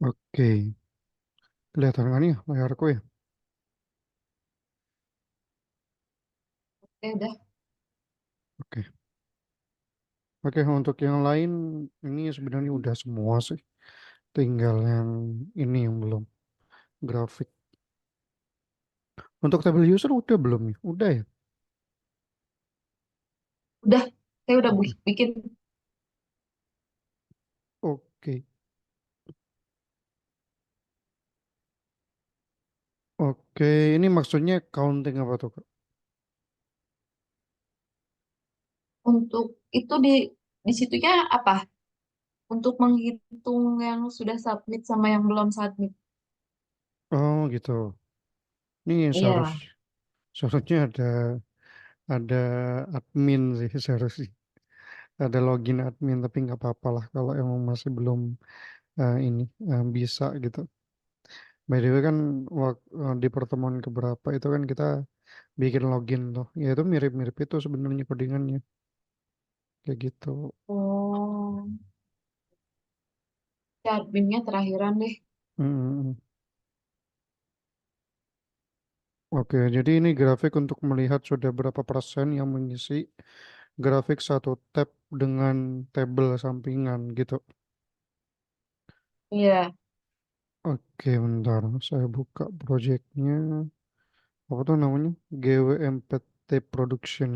Oke, kelihatan kan ya layarku ya? Udah. Oke, oke untuk yang lain ini sebenarnya udah semua sih. Tinggal yang ini yang belum grafik. Untuk tabel user udah belum ya? Udah ya? Udah, saya udah Oke, bikin. oke, oke. Ini maksudnya counting apa tuh Kak? Untuk itu di situnya apa? Untuk menghitung yang sudah submit sama yang belum submit. Oh gitu. Ini Iya. seharusnya ada admin sih seharusnya. Ada login admin tapi nggak apa-apa lah kalau emang masih belum ini bisa gitu. By the way kan di pertemuan keberapa itu kan kita bikin login tuh. Ya itu mirip-mirip itu sebenarnya codingannya. Kayak gitu. Oh, ya adminnya terakhiran deh. Mm. Oke, jadi ini grafik untuk melihat sudah berapa persen yang mengisi grafik satu tab dengan tabel sampingan gitu. Iya. Oke, bentar. Saya buka projectnya. Apa tuh namanya? GWMPT Production.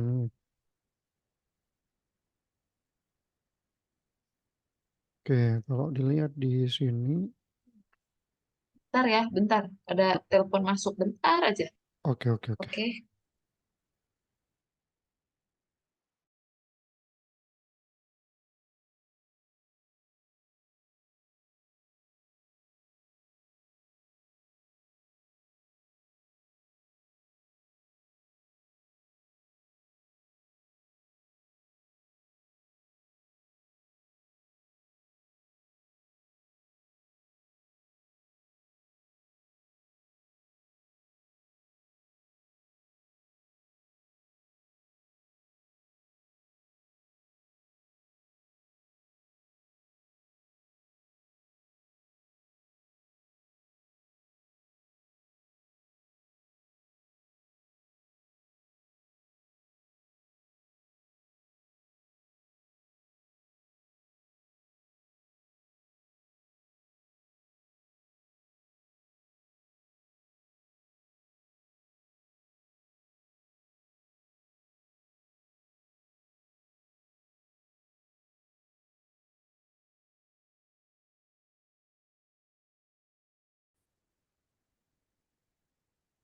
Oke, kalau dilihat di sini. Bentar ya, bentar. Ada telepon masuk bentar aja. Oke, oke, oke. Oke.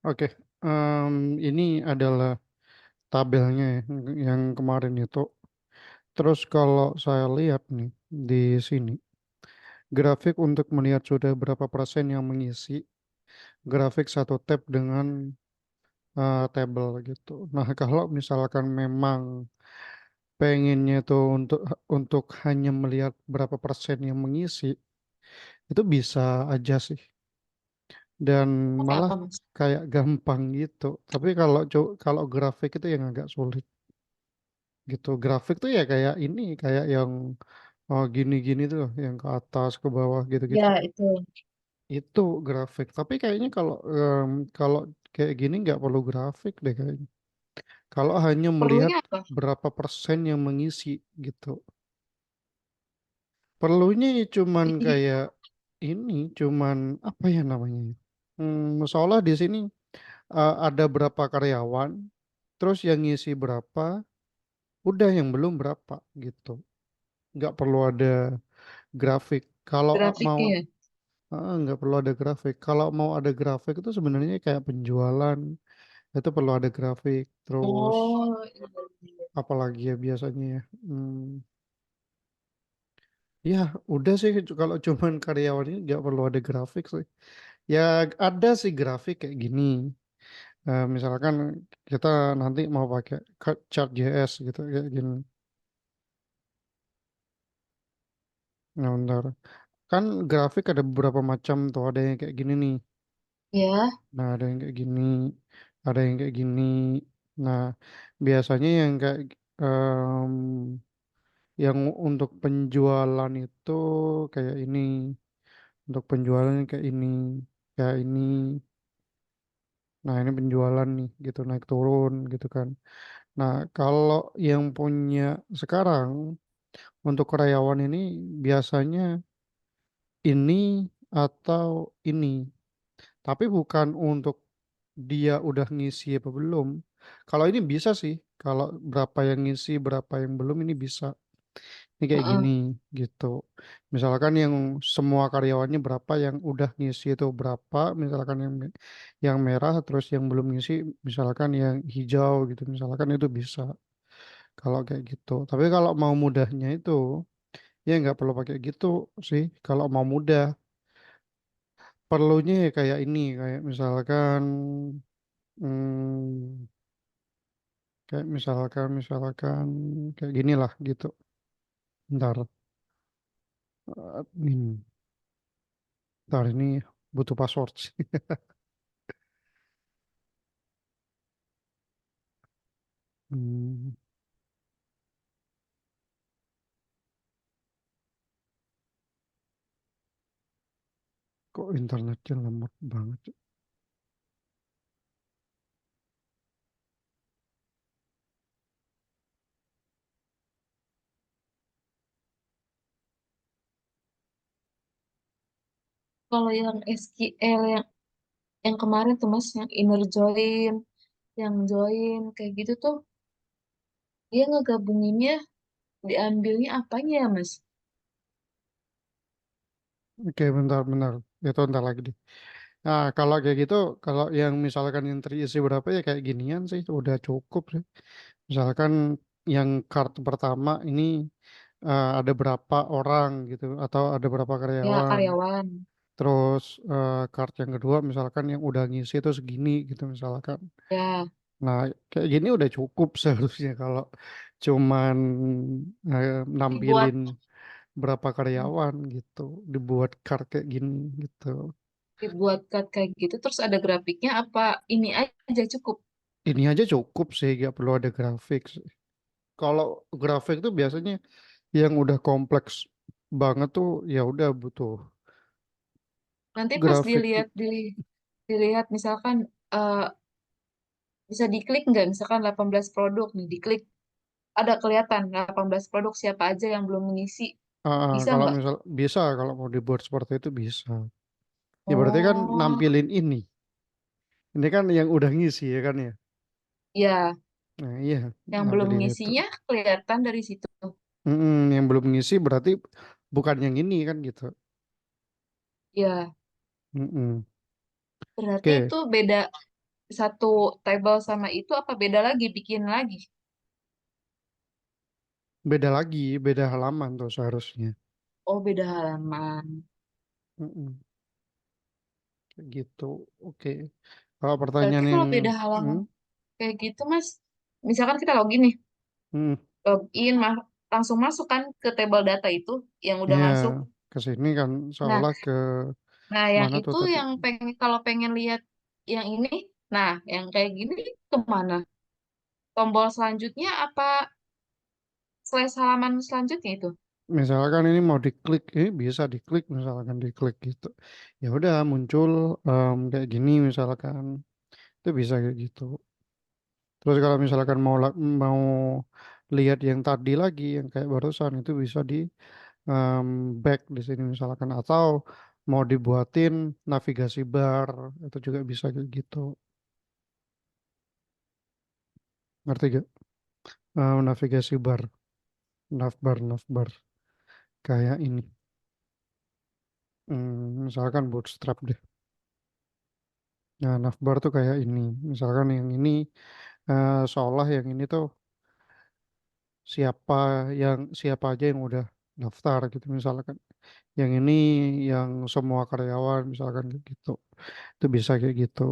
Oke, ini adalah tabelnya ya, yang kemarin itu. Terus kalau saya lihat nih di sini, grafik untuk melihat sudah berapa persen yang mengisi grafik satu tab dengan tabel gitu. Nah, kalau misalkan memang pengennya itu untuk hanya melihat berapa persen yang mengisi, itu bisa aja sih. Dan Pakai malah apa, Mas? kayak gampang gitu. Tapi kalau grafik itu yang agak sulit gitu. Grafik tuh ya kayak ini, kayak yang oh, gini-gini tuh, loh, yang ke atas, ke bawah gitu-gitu. Ya, itu. Itu grafik. Tapi kayaknya kalau kayak gini nggak perlu grafik deh kayaknya. Kalau hanya melihat Perlunya apa? berapa persen yang mengisi gitu. Perlunya ya cuman Jadi, kayak ini, cuman apa ya namanya? Seolah di sini ada berapa karyawan, terus yang ngisi berapa, udah yang belum berapa gitu. Nggak perlu ada grafik. Kalau mau grafiknya ya? nggak perlu ada grafik. Kalau mau ada grafik itu sebenarnya kayak penjualan itu perlu ada grafik. Terus Oh, iya. apalagi ya biasanya ya. Ya udah sih kalau cuman karyawan ini nggak perlu ada grafik sih. Ya ada sih grafik kayak gini. Misalkan kita nanti mau pakai Chart.js gitu kayak gini. Nah, bentar. Kan grafik ada beberapa macam tuh. Ada yang kayak gini nih. Ya, Nah, ada yang kayak gini. Ada yang kayak gini. Nah, biasanya em, yang untuk penjualan itu kayak ini. Untuk penjualan kayak ini. Nah, ini penjualan nih, gitu naik turun gitu kan. Nah, kalau yang punya sekarang untuk karyawan ini biasanya ini atau ini. Tapi bukan untuk dia udah ngisi apa belum. Kalau ini bisa sih. Kalau berapa yang ngisi, berapa yang belum ini bisa. Ini kayak Heeh. gini gitu. Misalkan yang semua karyawannya berapa yang udah ngisi itu berapa, misalkan yang merah terus yang belum ngisi misalkan yang hijau gitu. Misalkan itu bisa kalau kayak gitu. Tapi kalau mau mudahnya itu ya nggak perlu pakai gitu sih. Kalau mau mudah perlunya ya kayak ini kayak misalkan hmm, misalkan kayak gini lah gitu. Ntar, admin. Ntar ini butuh password sih. Hmm, kok internetnya lemot banget ya? Kalau yang SQL yang kemarin tuh Mas, yang inner join, yang join kayak gitu tuh, dia ngegabunginnya diambilnya apanya ya Mas? Oke, bentar. Itu ntar lagi deh. Nah, kalau kayak gitu, kalau yang misalkan yang terisi berapa ya kayak ginian sih, udah cukup sih. Misalkan yang kartu pertama ini ada berapa orang gitu, atau ada berapa Ya karyawan. karyawan. Terus kart yang kedua misalkan yang udah ngisi itu segini gitu misalkan. Ya, Nah, kayak gini udah cukup seharusnya kalau cuman dibuat nampilin berapa karyawan gitu, dibuat card kayak gini gitu. dibuat card kayak gitu terus ada grafiknya apa ini aja cukup? Ini aja cukup sih, gak perlu ada grafik sih. Kalau grafik tuh biasanya yang udah kompleks banget tuh ya udah butuh Nanti pas grafik. dilihat misalkan eh, bisa diklik nggak misalkan 18 produk nih diklik ada kelihatan 18 produk siapa aja yang belum mengisi bisa Kalau nggak? misal bisa kalau mau dibuat seperti itu bisa. Ya berarti kan Oh, nampilin ini. Ini kan yang udah ngisi ya kan ya. ya, Nah iya, yang belum nampilin itu. mengisinya kelihatan dari situ. Yang belum ngisi berarti bukan yang ini kan gitu. Ya, Mm-mm. berarti Oke, itu beda satu table sama itu apa beda lagi bikin lagi? beda lagi, beda halaman tuh seharusnya. Oh, beda halaman. Mm-mm. Kayak gitu. Oke. Kalau Berarti pertanyaan yang kalau beda halaman hmm, kayak gitu, Mas, misalkan kita login nih, hmm, login langsung masuk kan ke table data itu yang udah ya masuk. ke sini kan Nah, seolah ke nah yang mana tuh itu tadi? yang pengen kalau pengen lihat yang ini, nah yang kayak gini kemana? Tombol selanjutnya apa slash halaman selanjutnya itu? Misalkan ini mau diklik, ini bisa diklik misalkan diklik gitu. Ya udah muncul kayak gini misalkan. Itu bisa kayak gitu. Terus kalau misalkan mau lihat yang tadi lagi yang kayak barusan itu bisa di em, back di sini misalkan atau mau dibuatin navigasi bar itu juga bisa kayak gitu. Ngerti gak? Navigasi bar, navbar kayak ini. Misalkan bootstrap deh. Nah, navbar tuh kayak ini. Misalkan yang ini seolah yang ini tuh siapa siapa aja yang udah daftar gitu misalkan. Yang ini yang semua karyawan misalkan kayak gitu. Itu bisa kayak gitu.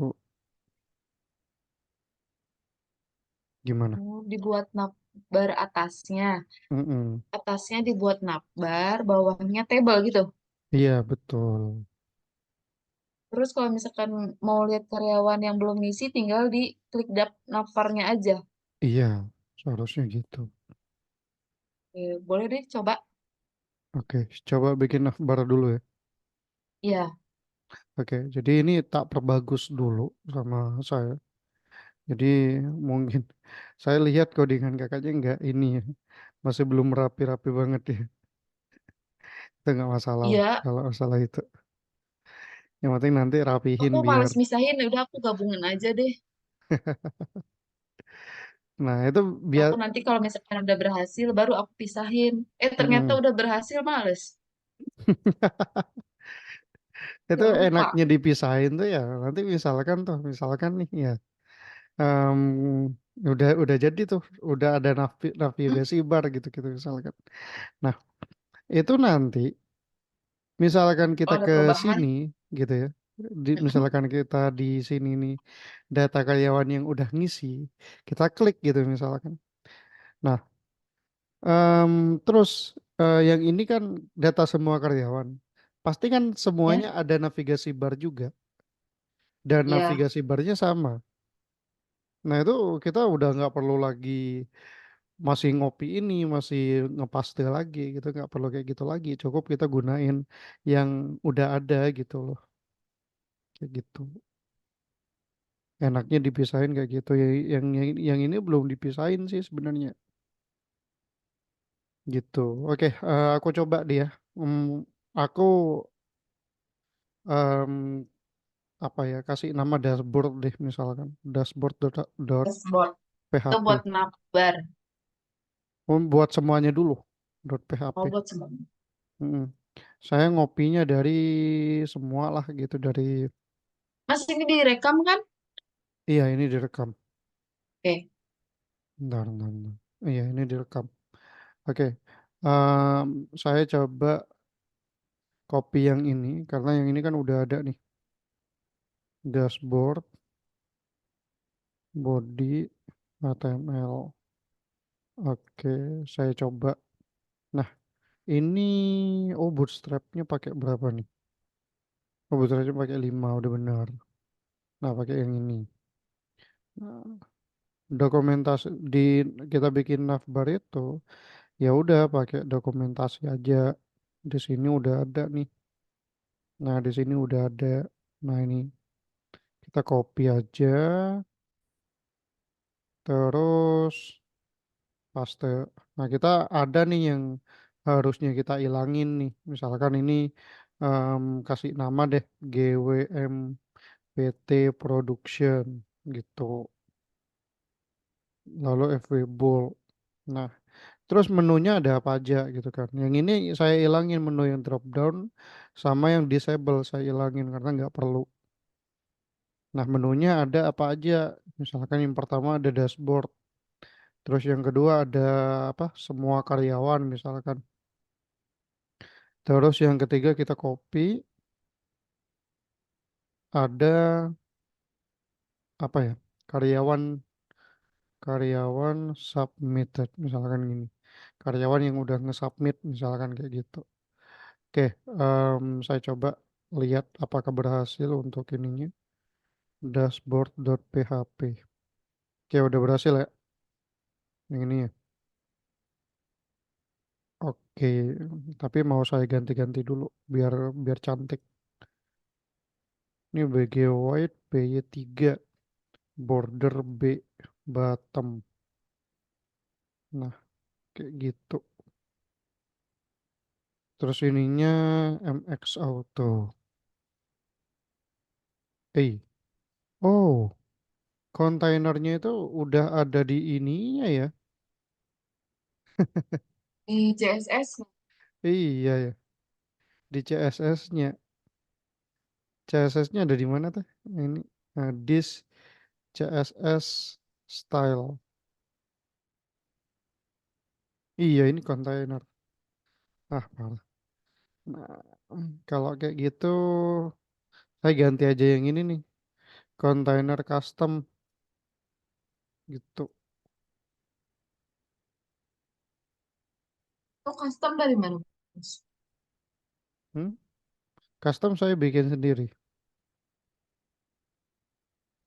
Gimana? Oh, dibuat navbar atasnya. Mm-mm. Atasnya dibuat navbar, bawahnya table gitu. Iya, betul. Terus kalau misalkan mau lihat karyawan yang belum ngisi, tinggal di klik navbarnya aja. Iya, seharusnya gitu. Boleh deh coba. Oke, coba bikin navbar dulu ya. Iya, Oke, jadi ini tak perbagus dulu sama saya. Jadi mungkin saya lihat codingan kakaknya nggak ini ya, masih belum rapi-rapi banget ya. Itu nggak masalah lah iya. kalau masalah itu. Yang penting nanti rapihin Aku biar. males misahin, ya udah aku gabungin aja deh. Nah itu biar Aku nanti kalau misalkan udah berhasil, baru aku pisahin. Ternyata Mm-mm. udah berhasil, males. Itu Ya lupa. enaknya dipisahin tuh ya. Nanti misalkan nih ya, em, udah jadi tuh, udah ada Hmm? navigasi bar gitu gitu misalkan. Nah itu nanti misalkan kita Oh, ada ke perubahan. sini gitu ya, Mm-mm. misalkan kita di sini nih data karyawan yang udah ngisi, kita klik gitu misalkan. Nah, em, terus yang ini kan data semua karyawan. Pasti kan Ya, semuanya ada navigasi bar juga dan ya. navigasi barnya sama. Nah itu kita udah nggak perlu lagi masih ngopi ini, masih ngepaste lagi gitu, nggak perlu kayak gitu lagi. Cukup kita gunain yang udah ada gitu loh, kayak gitu. Enaknya dipisahin kayak gitu ya. Yang ini belum dipisahin sih sebenarnya gitu. Oke, aku coba dia. Aku em, apa ya, kasih nama dashboard deh misalkan dashboard Dashboard. Itu php. buat navbar. Buat semuanya dulu .php. Oh, buat semua. Mm. Saya ngopinya dari semua lah gitu dari. Mas, ini direkam kan? Iya ini direkam. Oke. Bentar. Iya ini direkam. Oke. Em, saya coba copy yang ini karena yang ini kan udah ada nih dashboard body HTML. Oke, saya coba. Nah, ini bootstrapnya pakai berapa nih? Bootstrapnya pakai 5 udah benar. Nah, pakai yang ini. Nah, dokumentasi di kita bikin navbar itu ya udah pakai dokumentasi aja. Di sini udah ada nih. Nah, di sini udah ada. Nah, ini kita copy aja terus paste. Nah, kita ada nih yang harusnya kita ilangin nih. Misalkan ini kasih nama deh GWMPT Production gitu. Lalu FW Bold. Nah, terus menunya ada apa aja gitu kan. Yang ini saya ilangin menu yang drop down sama yang disable saya ilangin karena nggak perlu. Nah, menunya ada apa aja? Misalkan yang pertama ada dashboard. Terus yang kedua ada apa? Semua karyawan misalkan. Terus yang ketiga kita copy ada apa ya? Karyawan karyawan submitted misalkan gini. Karyawan yang udah nge-submit misalkan kayak gitu. Oke, saya coba lihat apakah berhasil untuk ininya dashboard.php. Oke, udah berhasil ya yang ini ya. Oke, tapi mau saya ganti-ganti dulu biar biar cantik. Ini BG white, BY3, border B, bottom. Nah, kayak gitu. Terus ininya MX Auto. Oh, kontainernya itu udah ada di ininya ya. Di CSS. Iya ya, di CSS-nya. CSS-nya ada di mana tuh? Ini this CSS style. Iya, ini kontainer. Parah. Nah, kalau kayak gitu, saya ganti aja yang ini nih. Kontainer custom gitu. Oh, custom dari mana, Mas? Hmm? Custom saya bikin sendiri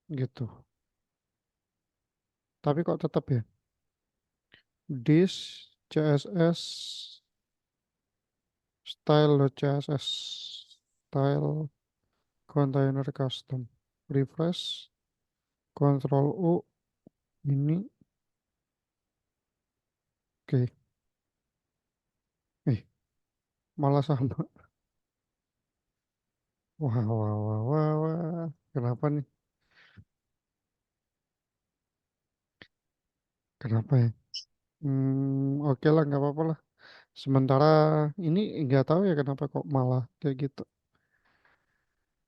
gitu. Tapi kok tetap ya? This CSS style.css. Style container custom. Refresh. Control U. Ini. Oke. Eh, malah sama. Wah, wah, wah, wah, wah. Kenapa nih? Kenapa ya? Oke lah, nggak apa-apa lah. Sementara ini nggak tahu ya kenapa kok malah kayak gitu.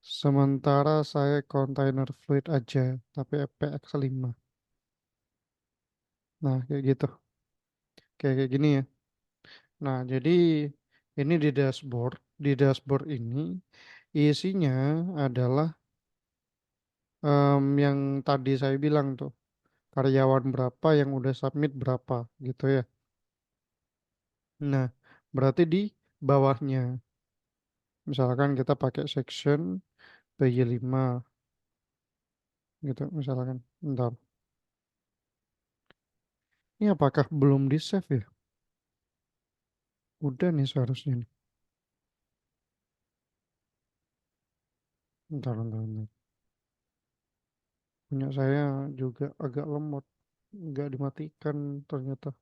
Sementara saya container fluid aja, tapi FPX5. Nah, kayak gitu. Kayak gini ya. Nah, jadi ini di dashboard. Di dashboard ini isinya adalah yang tadi saya bilang tuh. Karyawan berapa yang udah submit berapa gitu ya. Nah, berarti di bawahnya. Misalkan kita pakai section PY5 gitu misalkan. Bentar. Ini apakah belum di save ya? Udah nih seharusnya nih. Bentar. Punya saya juga agak lemot. Nggak dimatikan ternyata.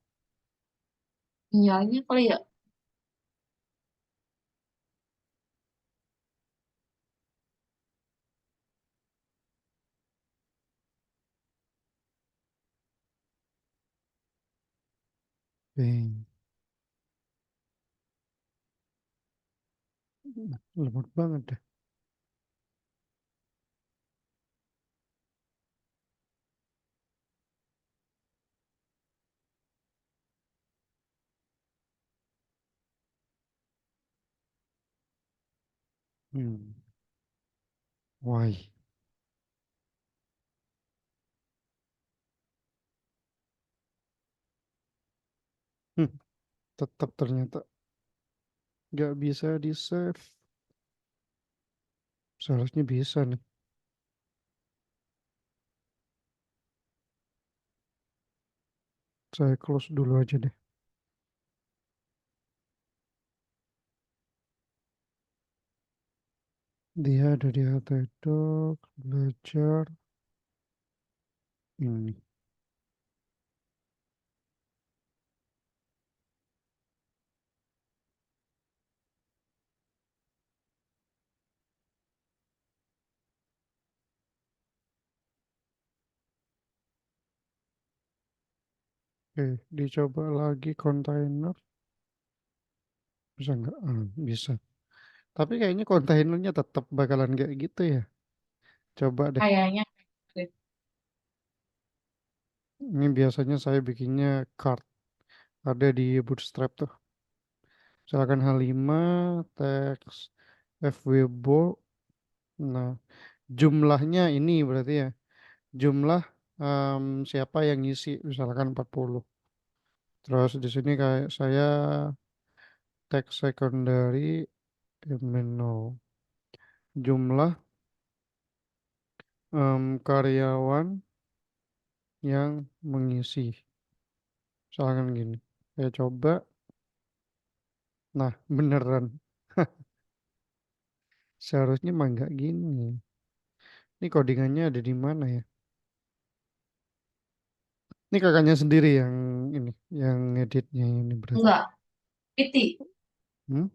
Sinyalnya kali ya. Eh, lemot banget deh. Hmm. Why? Hmm. Tetap ternyata nggak bisa di save. Seharusnya bisa nih. Saya close dulu aja deh. Dia ada di HTDoc, belajar. Ini. Oke, dicoba lagi kontainer. Bisa nggak? Bisa. Tapi kayaknya kontainernya tetap bakalan kayak gitu ya. Coba deh. Kayaknya. Ini biasanya saya bikinnya card. Ada di Bootstrap tuh. Misalkan H5, teks, FWBO. Nah, jumlahnya ini berarti ya. Jumlah siapa yang ngisi. Misalkan 40. Terus di sini kayak saya teks secondary nol. Jumlah karyawan yang mengisi. Misalkan gini. Saya coba. Nah, beneran. Seharusnya mah nggak gini. Ini codingannya ada di mana ya? Ini kakaknya sendiri yang ini, yang ngeditnya ini berarti. Enggak. Piti. Hmm?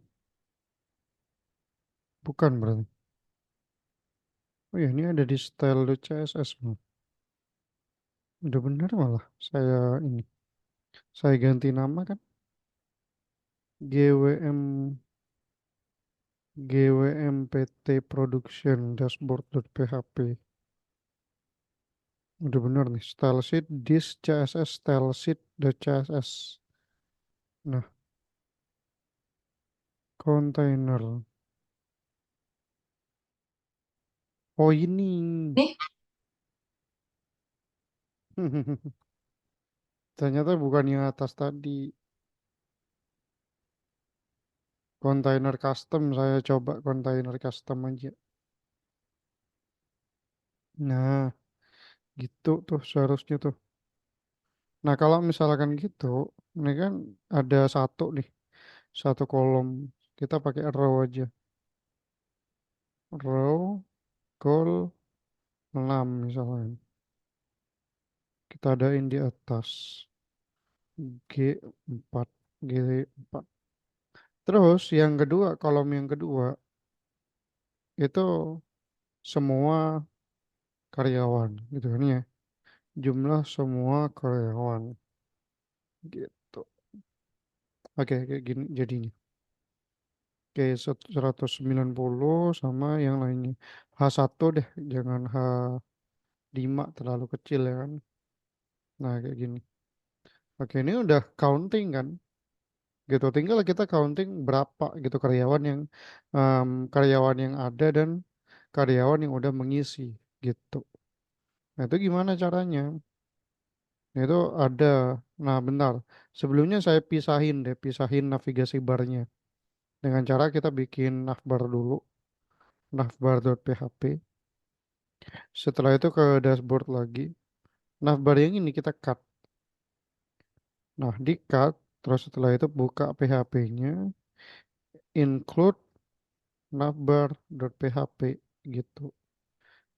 Bukan berarti. Oh ya, ini ada di style CSS mah. Udah bener malah. Saya ini, saya ganti nama kan. GWM GWMPT Production Dashboard.php. Udah bener nih. Style sheet this CSS style sheet CSS. Nah, container. Oh ini. Nih, Ternyata bukan yang atas tadi. Container custom, saya coba container custom aja. Nah, gitu tuh seharusnya tuh. Nah, kalau misalkan gitu, ini kan ada satu nih, satu kolom. Kita pakai row aja. row call 6 misalnya. Kita adain di atas G4, G4. Terus yang kedua, kolom yang kedua itu semua karyawan gitu kan ya. Jumlah semua karyawan gitu. Oke, kayak gini jadinya. Oke, 190 sama yang lainnya. H1 deh, jangan H5 terlalu kecil ya kan. Nah, kayak gini. Oke, ini udah counting kan. Gitu. Tinggal kita counting berapa gitu karyawan yang ada dan karyawan yang udah mengisi gitu. Nah, itu gimana caranya? Nah, itu ada. Nah, bentar. Sebelumnya saya pisahin navigasi barnya. Dengan cara kita bikin navbar dulu, navbar.php. Setelah itu ke dashboard lagi. Navbar yang ini kita cut. Nah, di cut, terus setelah itu buka PHP-nya, include navbar.php gitu.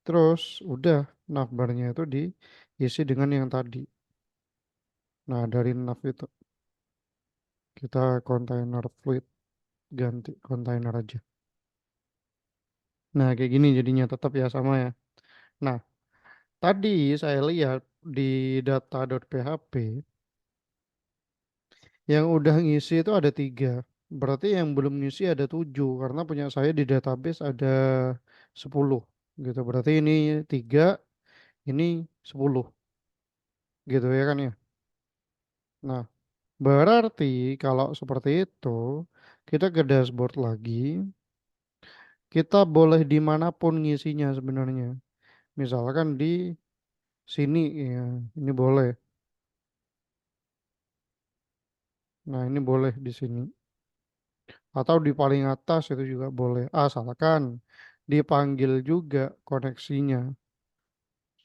Terus udah navbarnya itu diisi dengan yang tadi. Nah, dari nav itu kita container fluid ganti container aja. Nah, kayak gini jadinya tetap ya sama ya. Nah, tadi saya lihat di data.php yang udah ngisi itu ada 3. Berarti yang belum ngisi ada 7 karena punya saya di database ada 10 gitu. Berarti ini 3, ini 10 gitu ya kan ya. Nah, berarti kalau seperti itu kita ke dashboard lagi. Kita boleh dimanapun ngisinya sebenarnya. Misalkan di sini ya, ini boleh. Nah, ini boleh di sini. Atau di paling atas itu juga boleh. Asalkan dipanggil juga koneksinya.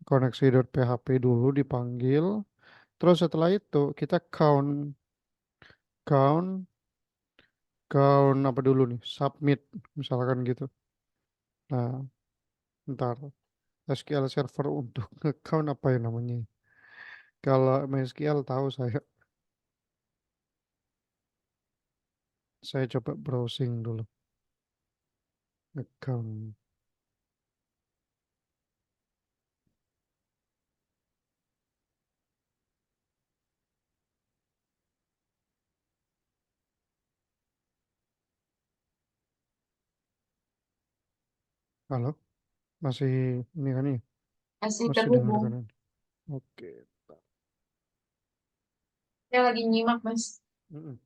Koneksi.php dulu dipanggil. Terus setelah itu kita count, count apa dulu nih? Submit, misalkan gitu. Nah, ntar SQL Server untuk account apa ya namanya? Kalau MySQL tahu saya coba browsing dulu. Account. Halo, masih ini kan ya? Masih Masih terhubung. dengarkan ini. Oke. Saya lagi nyimak, Mas. Mm-mm.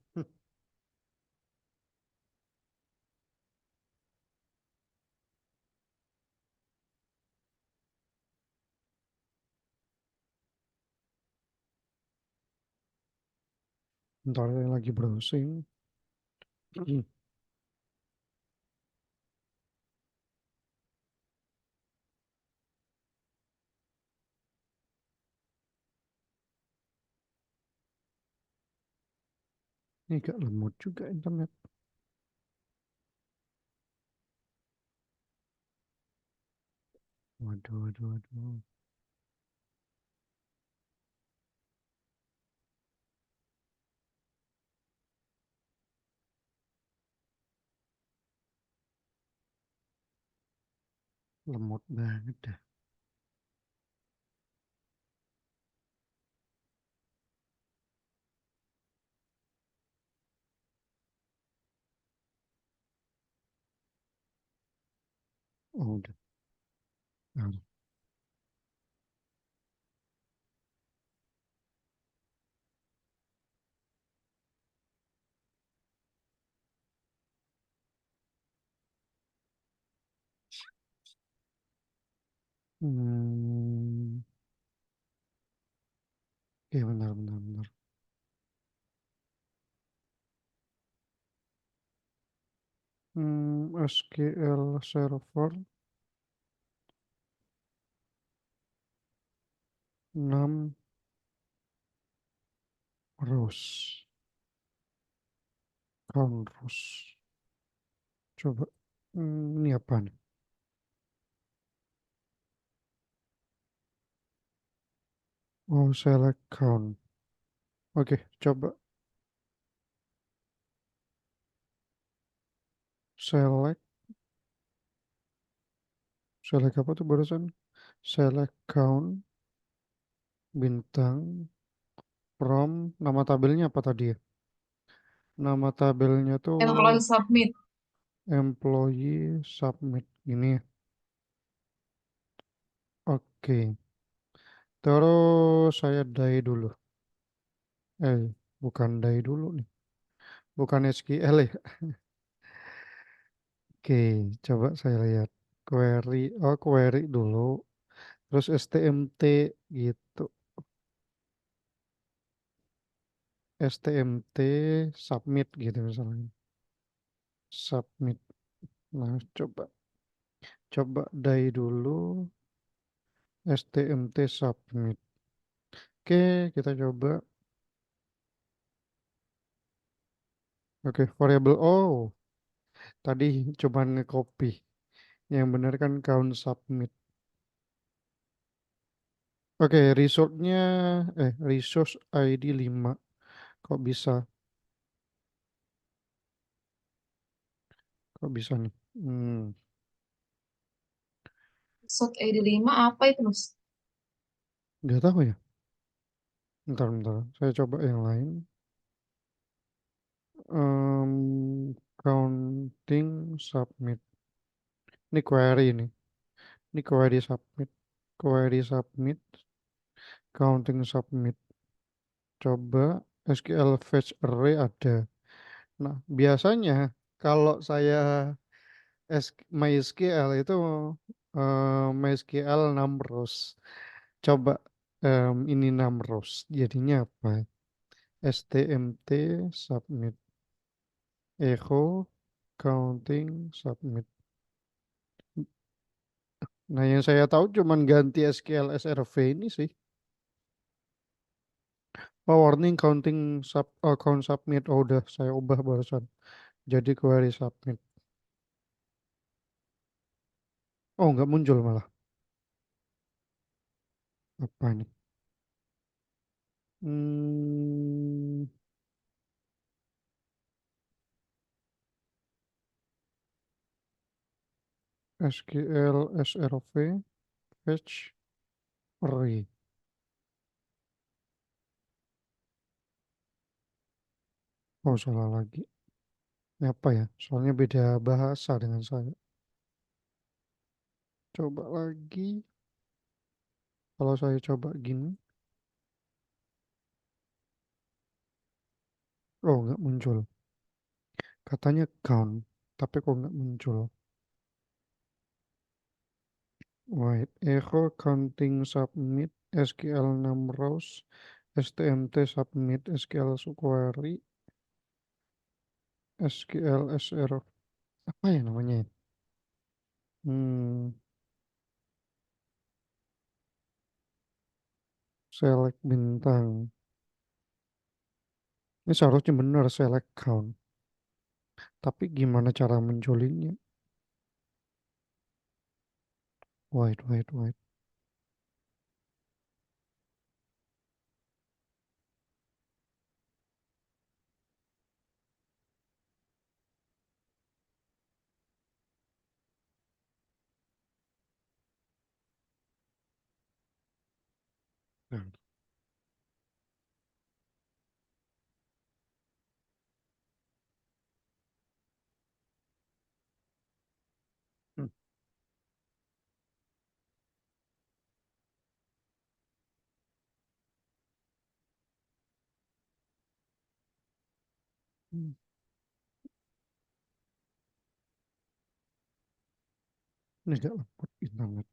Ntar saya lagi browsing. Ini agak lemot juga internet. Waduh, waduh, waduh. Lemot banget dah. Oh, udah. Nah, Hmm. Oke, bentar, bentar, bentar. SQL Server 6 rows. Count rows. Coba. Ini apa nih? Oh, select count. Oke, coba select, select apa tuh barusan? Select count, bintang, from, nama tabelnya apa tadi ya? Nama tabelnya tuh Employee submit. employee submit. Ini ya. Oke, terus saya die dulu. Eh, bukan die dulu nih. Bukan SQL ya. Oke, coba saya lihat. Query, oh query dulu. Terus STMT gitu. STMT submit gitu misalnya. Submit. Nah, coba dari dulu STMT submit. Oke, kita coba. Oke, variable oh, tadi coba nge-copy. Yang benar kan count submit. Oke, resource ID 5. Kok bisa? Kok bisa nih? Episode ID 5 apa itu, Mas? Nggak tahu ya. Bentar. Saya coba yang lain. Counting submit. Ini query ini. Ini query submit. Query submit. Counting submit. Coba SQL fetch array ada. Nah, biasanya kalau saya MySQL itu MySQL numbers. Coba ini numbers. Jadinya apa? STMT submit. Echo counting submit. Nah, yang saya tahu cuman ganti SQL SRV ini sih. Oh, warning counting count submit. Oh, udah saya ubah barusan. Jadi query submit. Oh, nggak muncul malah. Apa ini? Hmm, SQL SRV fetch array. Oh, salah lagi. Ini apa ya? Soalnya beda bahasa dengan saya. Coba lagi. Kalau saya coba gini. Oh, nggak muncul. Katanya count. Tapi kok nggak muncul. Wait, echo counting submit SQL num rows STMT submit SQL query SQL SR apa ya namanya ya? Hmm, select bintang. Ini seharusnya benar select count. Tapi gimana cara munculinnya? Wait. Hmm, hmm. Ini gak lempar internet.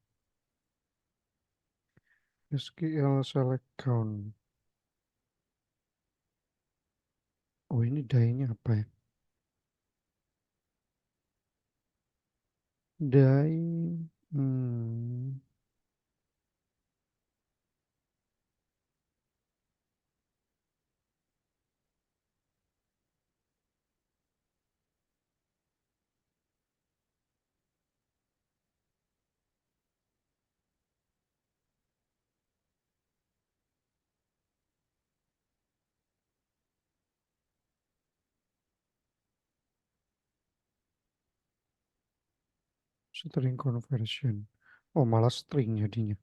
SQL select count. Oh ini die-nya apa ya? Die. Hmm. String conversion. Oh, malah string jadinya.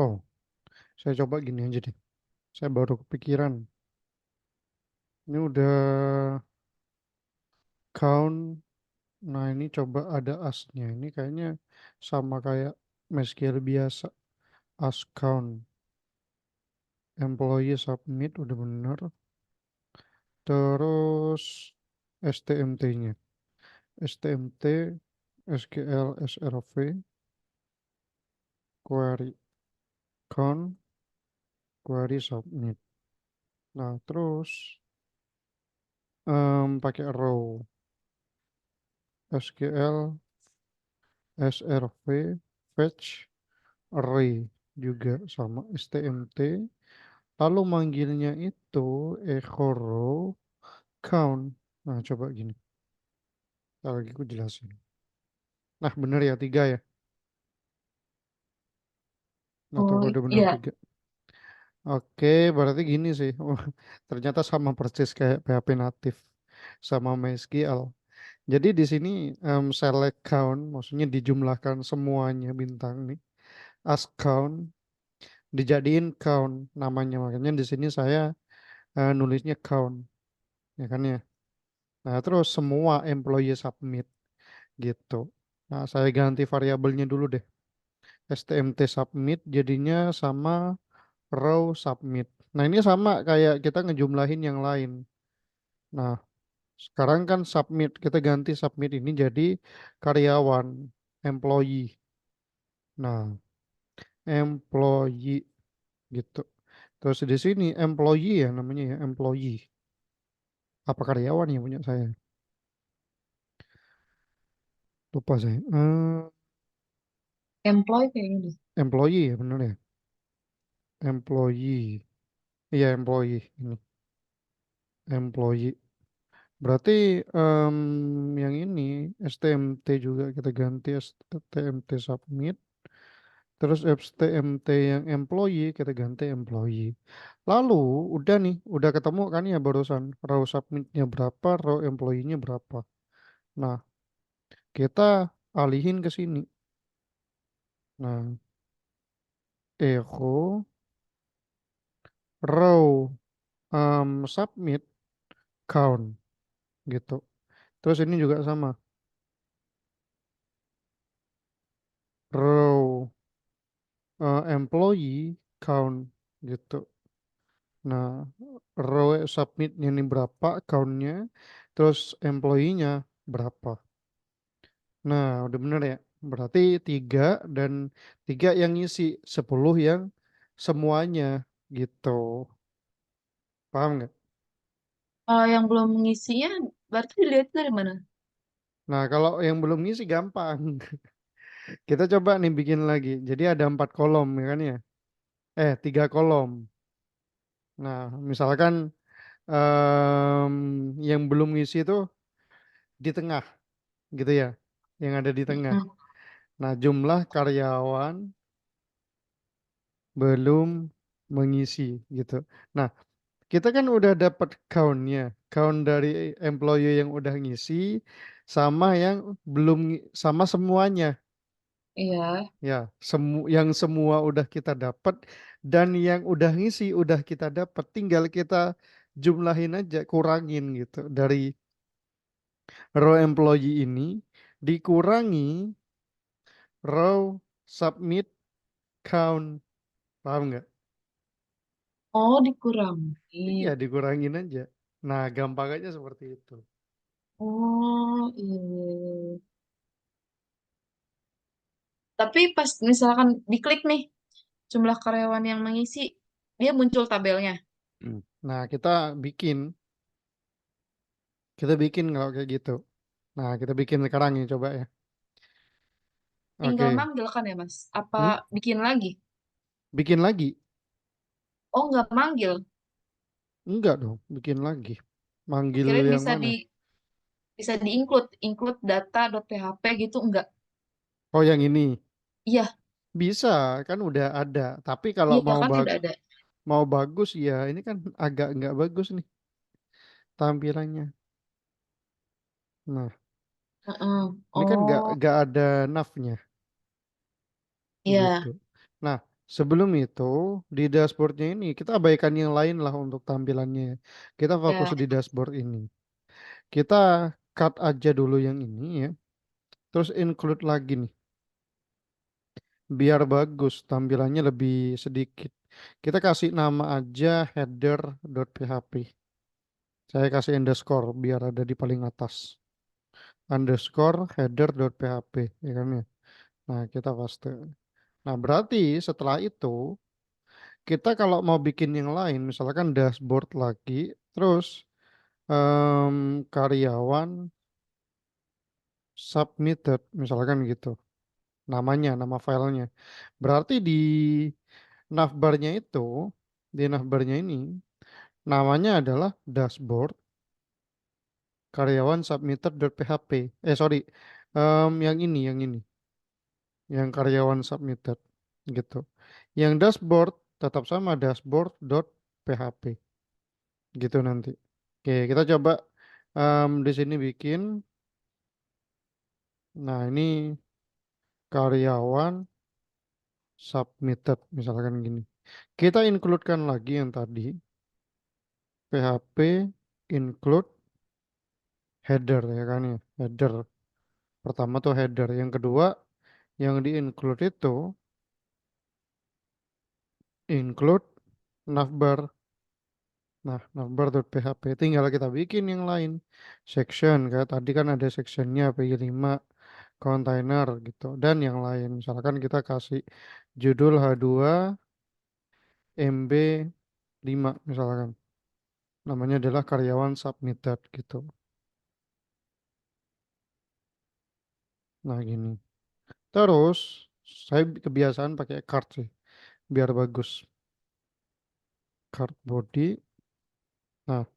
Oh, saya coba gini aja deh. Saya baru kepikiran. Ini udah count. Nah, ini coba ada asnya. Ini kayaknya sama kayak MySQL biasa. As count. Employee submit udah bener. Terus STMT-nya. STMT, SQL, SRV, query count, query submit. Nah, terus pakai row. SQL, SRV, fetch, array juga sama STMT. Lalu manggilnya itu echo row count. Nah, coba gini. Ntar lagi aku jelasin. Nah, bener ya, tiga ya. Atau Oh udah bener iya. tiga. Oke, berarti gini sih. Oh, ternyata sama persis kayak PHP natif sama MySQL. Jadi di sini select count, maksudnya dijumlahkan semuanya bintang nih. As count, dijadiin count namanya. Makanya di sini saya nulisnya count, ya kan ya. Nah, terus semua employee submit gitu. Nah, saya ganti variabelnya dulu deh. STMT submit jadinya sama row submit. Nah, ini sama kayak kita ngejumlahin yang lain. Nah, sekarang kan submit, kita ganti submit ini jadi karyawan, employee. Nah, employee gitu. Terus di sini employee ya namanya ya, employee. Apa karyawan yang punya saya? Lupa saya. Employee kayaknya deh. Employee ya bener ya. Employee. Iya, employee ini. Employee. Berarti yang ini STMT juga kita ganti STMT submit. Terus STMT yang employee kita ganti employee. Lalu udah nih, udah ketemu kan ya barusan row submitnya berapa, row employee-nya berapa. Nah, kita alihin ke sini. Nah, echo row submit count gitu. Terus ini juga sama. Row employee count gitu. Nah, row submitnya ini berapa countnya, terus employee-nya berapa. Nah, udah bener ya. Berarti tiga dan tiga yang ngisi, 10 yang semuanya gitu. Paham nggak? Kalau yang belum mengisinya, berarti dilihat dari mana? Nah, kalau yang belum ngisi gampang. Kita coba nih bikin lagi. Jadi ada 4 kolom ya kan ya? 3 kolom. Nah, misalkan yang belum ngisi itu di tengah gitu ya. Yang ada di tengah. Mm-mm. Nah, jumlah karyawan belum mengisi gitu. Nah, kita kan udah dapat countnya, count dari employee yang udah ngisi sama yang belum sama semuanya. Iya. Ya, yang semua udah kita dapat dan yang udah ngisi udah kita dapat, tinggal kita jumlahin aja, kurangin gitu dari row employee ini dikurangi row submit count. Paham nggak? Oh, dikurangi. Iya, dikurangin aja. Nah, gampangnya seperti itu. Oh, iya, iya, iya. Tapi pas misalkan diklik nih, jumlah karyawan yang mengisi, dia muncul tabelnya. Nah, kita bikin kalau kayak gitu. Nah, kita bikin sekarang ya, coba ya. Tinggal Oke. manggil kan ya, Mas? Apa Hmm? bikin lagi? Bikin lagi? Oh, nggak manggil. Enggak dong, bikin lagi. Manggil Kirain yang bisa mana? bisa include data.php gitu enggak? Oh, yang ini Iya, bisa kan udah ada. Tapi kalau iya kan udah ada. mau bagus ya, ini kan agak nggak bagus nih tampilannya. Nah, Heeh. ini kan Oh, nggak ada navnya gitu. iya, Nah, sebelum itu di dashboardnya ini kita abaikan yang lain lah untuk tampilannya. Kita fokus ya, di dashboard ini. Kita cut aja dulu yang ini ya. Terus include lagi nih. Biar bagus tampilannya lebih sedikit. Kita kasih nama aja header.php. Saya kasih underscore biar ada di paling atas. Underscore header.php ya kan ya. Nah, kita paste. Nah, berarti setelah itu kita kalau mau bikin yang lain, misalkan dashboard lagi, terus karyawan submitted, misalkan gitu. Namanya, nama filenya. Berarti di navbarnya itu, di navbarnya ini, namanya adalah dashboard karyawan submitted.php. Sorry, yang ini, yang karyawan submitted, gitu. Yang dashboard tetap sama dashboard.php, gitu nanti. Oke, kita coba di sini bikin. Nah, ini karyawan submitted, misalkan gini. Kita include-kan lagi yang tadi, PHP include header ya kan ya. Header. Pertama tuh header. Yang kedua, yang di-include itu include navbar. Nah, navbar.php. Tinggal kita bikin yang lain. Section, kayak tadi kan ada sectionnya PI5, container gitu. Dan yang lain. Misalkan kita kasih judul H2 MB5 misalkan. Namanya adalah karyawan submitted gitu. Nah, gini. Terus, saya kebiasaan pakai card sih, biar bagus. Card body. Nah,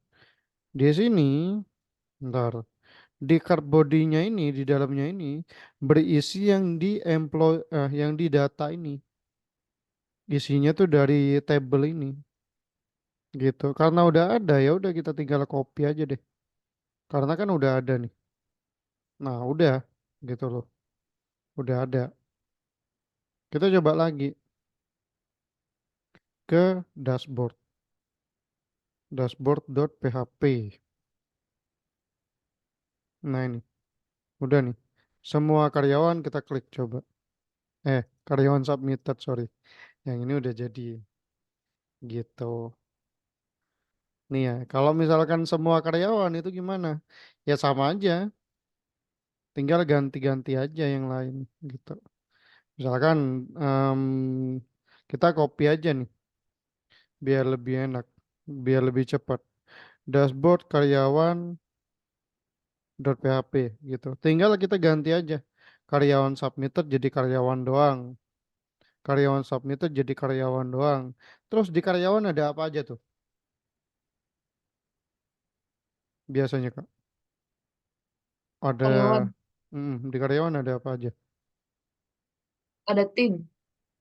di sini, ntar, di card body-nya ini, di dalamnya ini, berisi yang di yang di data ini. Isinya tuh dari table ini, gitu. Karena udah ada, ya udah kita tinggal copy aja deh. Karena kan udah ada nih. Nah, udah, gitu loh. Udah ada. Kita coba lagi ke dashboard. Dashboard.php. Nah, ini. Udah nih. Semua karyawan kita klik coba. Karyawan submitted, sorry. Yang ini udah jadi gitu. Nih ya, kalau misalkan semua karyawan itu gimana? Ya sama aja, tinggal ganti-ganti aja yang lain gitu. Misalkan em, kita copy aja nih, biar lebih enak, biar lebih cepat. Dashboard karyawan .php gitu. Tinggal kita ganti aja. Karyawan submitted jadi karyawan doang. Karyawan submitted jadi karyawan doang. Terus di karyawan ada apa aja tuh biasanya Kak? Ada karyawan, di karyawan ada apa aja? ada tim,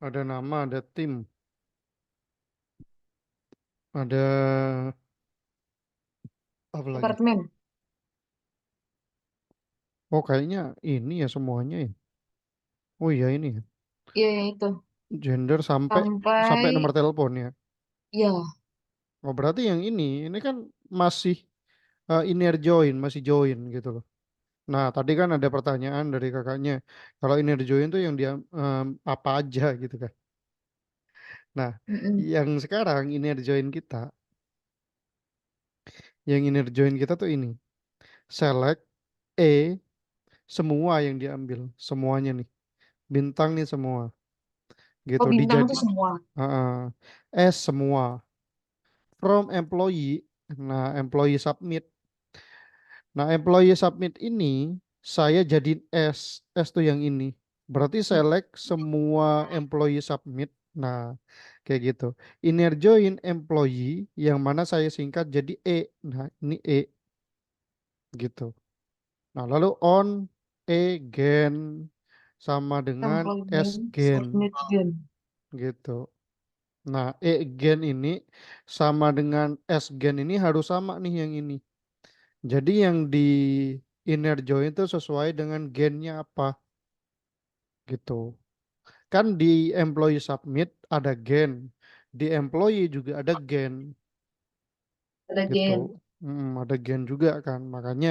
Ada nama, ada tim, ada apa lagi? departemen. Oh, kayaknya ini ya semuanya ya. Oh iya ini ya. Iya, yang itu. Gender sampai sampai Sampai, nomor telepon ya. ya, Oh, berarti yang ini kan masih inner join, masih join gitu loh. Nah, tadi kan ada pertanyaan dari kakaknya. Kalau inner join tuh yang dia apa aja gitu kan. Nah, mm-mm. yang sekarang inner join kita tuh ini. Select E semua yang diambil, semuanya nih. Bintang nih semua gitu Oh, bintang dijadi tuh semua. S semua from employee. Nah, employee submit. Nah, employee submit ini saya jadiin S tuh yang ini. Berarti select semua employee submit. Nah, kayak gitu. Inner join employee yang mana saya singkat jadi E. Nah, ini E gitu. Nah, lalu on E gen sama dengan S Employment gen submit gen. gitu. Nah, E gen ini sama dengan S gen ini harus sama nih yang ini. Jadi yang di inner join itu sesuai dengan gennya apa gitu. Kan di employee submit ada gen, di employee juga ada gen Ada gitu. gen. Ada gen juga kan, makanya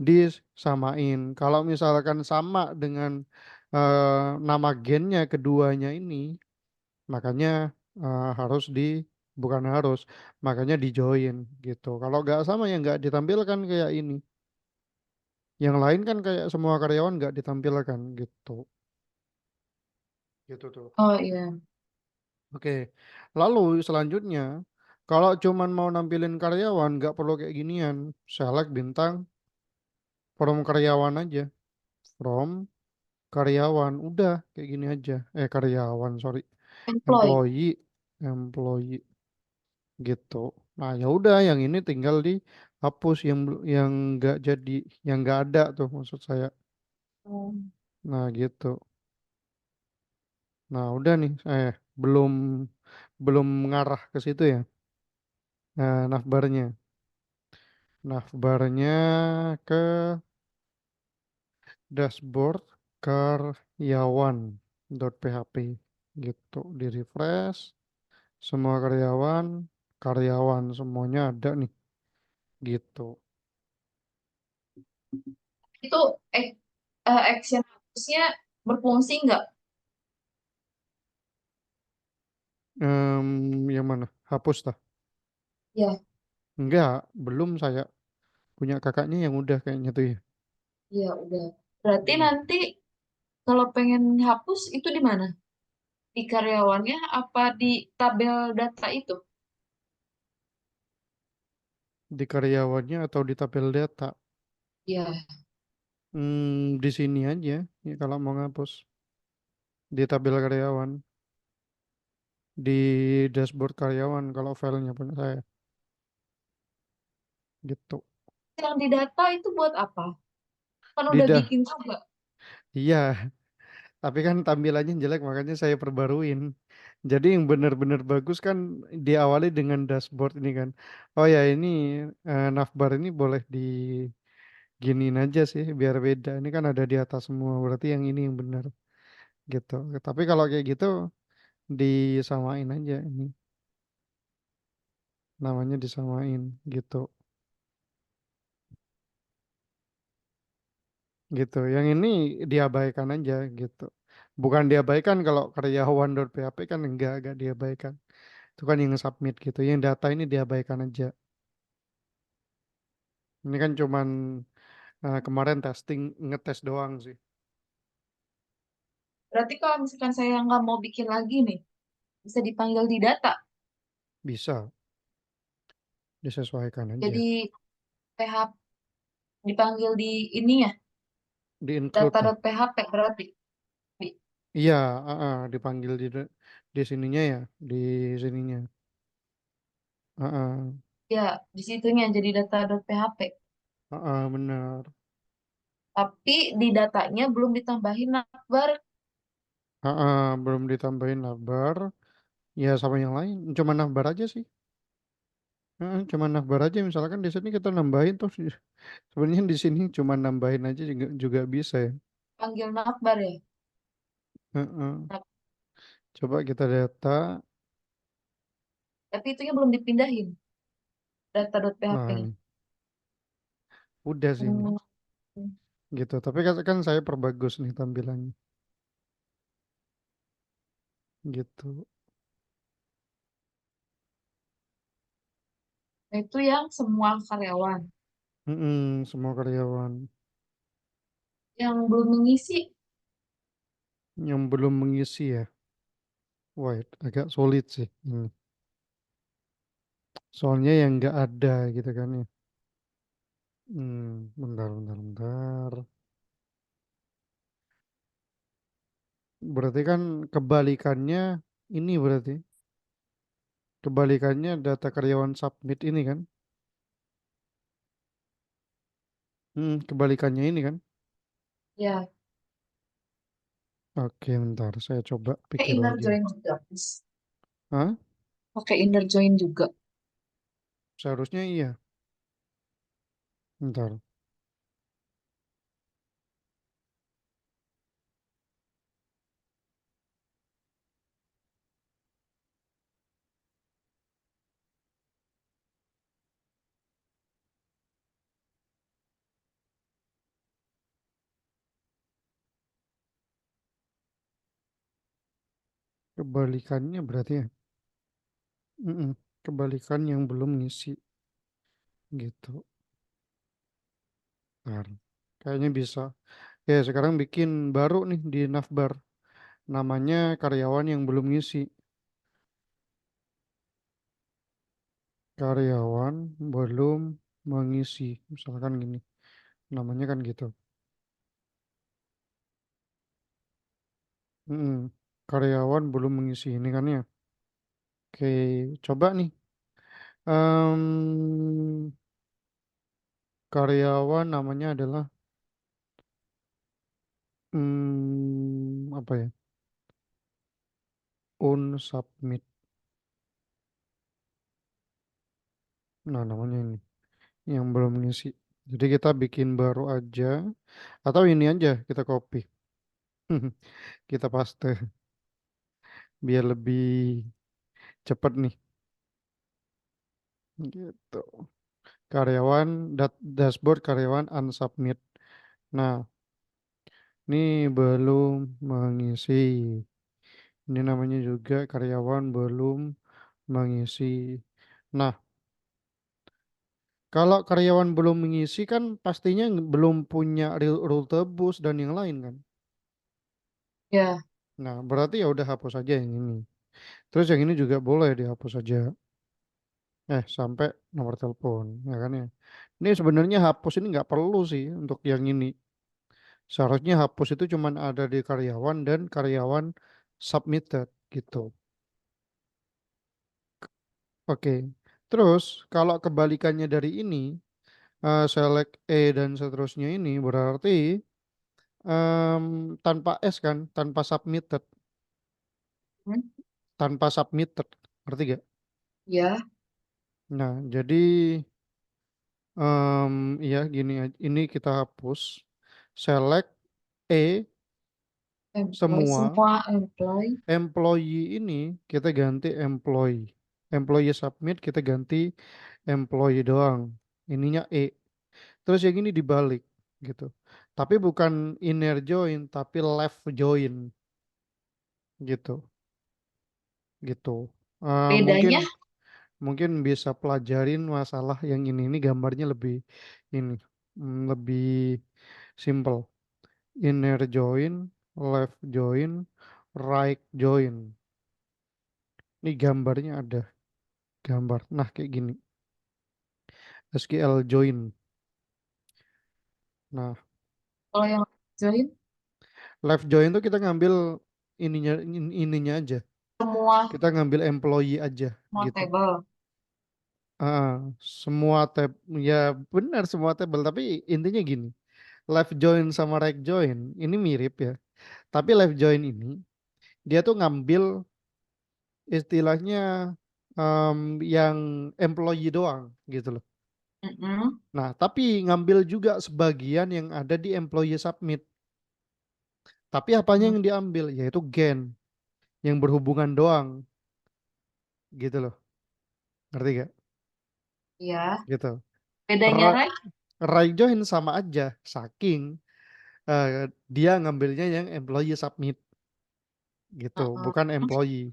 disamain. Kalau misalkan sama dengan nama gennya keduanya ini, makanya harus bukan harus, makanya di join gitu. Kalau nggak sama ya nggak ditampilkan kayak ini. Yang lain kan kayak semua karyawan nggak ditampilkan gitu. Gitu tuh. Oh iya. Oke, lalu selanjutnya, kalau cuman mau nampilin karyawan, nggak perlu kayak ginian. Select bintang from karyawan aja. From karyawan, udah kayak gini aja. Karyawan, sorry. Employee. Employee, employee gitu. Nah, ya udah, yang ini tinggal dihapus yang nggak jadi, yang nggak ada tuh maksud saya. Oh. Nah, gitu. Nah, udah nih, belum belum mengarah ke situ ya. Nah, navbarnya. Navbarnya ke dashboard karyawan .php gitu. Di refresh, semua karyawan semuanya ada nih gitu. Itu action hapusnya berfungsi nggak? Yang mana? Hapus tah? Ya, Enggak, belum saya punya kakaknya yang udah kayaknya tuh ya. ya udah. Berarti Mm. nanti kalau pengen hapus itu di mana? Di karyawannya apa di tabel data itu? Di karyawannya atau di tabel data? Ya, Di sini aja ya, kalau mau ngapus di tabel karyawan, di dashboard karyawan kalau filenya punya saya gitu. yang di data itu buat apa? Kan Di udah dah, bikin juga. iya, tapi kan tampilannya jelek makanya saya perbaruin. Jadi yang benar-benar bagus kan diawali dengan dashboard ini kan. Oh ya ini navbar ini boleh diginiin aja sih biar beda. Ini kan ada di atas semua berarti yang ini yang benar gitu. Tapi kalau kayak gitu disamain aja ini namanya disamain gitu gitu. Yang ini diabaikan aja gitu. Bukan diabaikan kalau karyawan.php kan enggak diabaikan. Itu kan yang submit gitu. Yang data ini diabaikan aja. Ini kan cuman kemarin testing ngetes doang sih. Berarti kalau misalkan saya nggak mau bikin lagi nih, bisa dipanggil di data. Bisa disesuaikan aja. Jadi PH dipanggil di ini ya, Di include lah. data.php berarti. Di- Iya, dipanggil di sininya ya, di sininya. Ya, di situnya jadi data.php. Bener. Tapi di datanya belum ditambahin navbar. Belum ditambahin navbar. Ya sama yang lain, cuma navbar aja sih. Cuma navbar aja. Misalkan di sini kita nambahin tuh. Sebenarnya di sini cuma nambahin aja juga bisa ya. Panggil navbar ya. Heeh. Nah, Coba kita data. tapi itunya belum dipindahin Nah data.php-nya. ini udah sih ini Hmm. gitu. Tapi kan saya perbagus nih tampilannya gitu. Nah, itu yang semua karyawan. Semua karyawan Yang belum mengisi, yang belum mengisi ya. Wait, agak sulit sih. Soalnya yang nggak ada gitu kan ya. Bentar. Berarti kan kebalikannya ini berarti. Kebalikannya data karyawan submit ini kan. Kebalikannya ini kan. Ya, Oke, bentar. Saya coba pakai pikir inner lagi. join juga, Mas. Hah? Pakai inner join juga. Seharusnya iya. Bentar. Kebalikannya berarti ya. Mm-mm. Kebalikan yang belum ngisi gitu. Bentar. Kayaknya bisa. Ya, sekarang bikin baru nih di Navbar. Namanya karyawan yang belum ngisi. Karyawan belum mengisi. Misalkan gini. Namanya kan gitu. Mm-mm. Karyawan belum mengisi ini kan ya. Oke, coba nih. Em, Karyawan namanya adalah apa ya? Unsubmit. Nah, namanya ini yang belum ngisi. Jadi kita bikin baru aja atau ini aja kita copy. Kita paste biar lebih cepat nih. Gitu. Karyawan dashboard karyawan unsubmit. Nah, ini belum mengisi. Ini namanya juga karyawan belum mengisi. Nah, kalau karyawan belum mengisi kan pastinya belum punya rute bus dan yang lain kan. Ya, Nah, berarti ya udah hapus aja yang ini. Terus yang ini juga boleh dihapus aja. Sampai nomor telepon, ya kan ya. Ini sebenarnya hapus ini nggak perlu sih untuk yang ini. Seharusnya hapus itu cuman ada di karyawan dan karyawan submitted gitu. Oke. Terus kalau kebalikannya dari ini, select E dan seterusnya ini berarti tanpa S kan, hmm, tanpa submitted, ngerti gak? ya, Nah, jadi ya gini ini kita hapus, select E employee semua, semua employee. employee ini kita ganti employee, employee submit kita ganti employee doang, ininya E, terus yang ini dibalik gitu, tapi bukan inner join tapi left join gitu gitu. Mungkin Bedanya, mungkin bisa pelajarin masalah yang ini gambarnya lebih ini, lebih simple. Inner join, left join, right join. Ini gambarnya ada gambar. Nah, kayak gini. SQL join. Nah, kalau yang join left join tuh kita ngambil ininya aja. semua Kita ngambil employee aja semua gitu. table. Ah, semua tab ya benar semua table tapi intinya gini. Left join sama right join ini mirip ya. Tapi left join ini dia tuh ngambil istilahnya yang employee doang gitu loh. Mm-mm. Nah, tapi ngambil juga sebagian yang ada di employee submit. Tapi apanya Hmm, yang diambil? Yaitu gen yang berhubungan doang gitu loh. Ngerti gak? ya, Gitu. bedanya Ra- right. Right join sama aja. Saking eh, dia ngambilnya yang employee submit gitu, Mm-mm. bukan employee.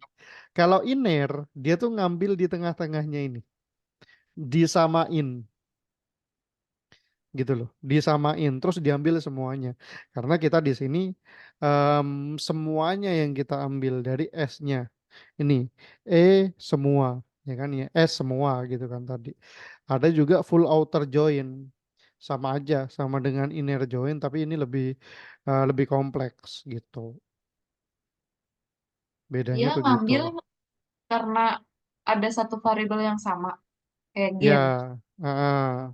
Kalau inner, dia tuh ngambil di tengah-tengahnya ini. Disamain gitu loh, disamain terus diambil semuanya karena kita di sini em, semuanya yang kita ambil dari S-nya ini E semua ya kan ya S semua gitu kan tadi ada juga full outer join sama aja sama dengan inner join tapi ini lebih kompleks gitu bedanya Dia tuh gitu ngambil karena ada satu variabel yang sama kayak gen. ya. ah,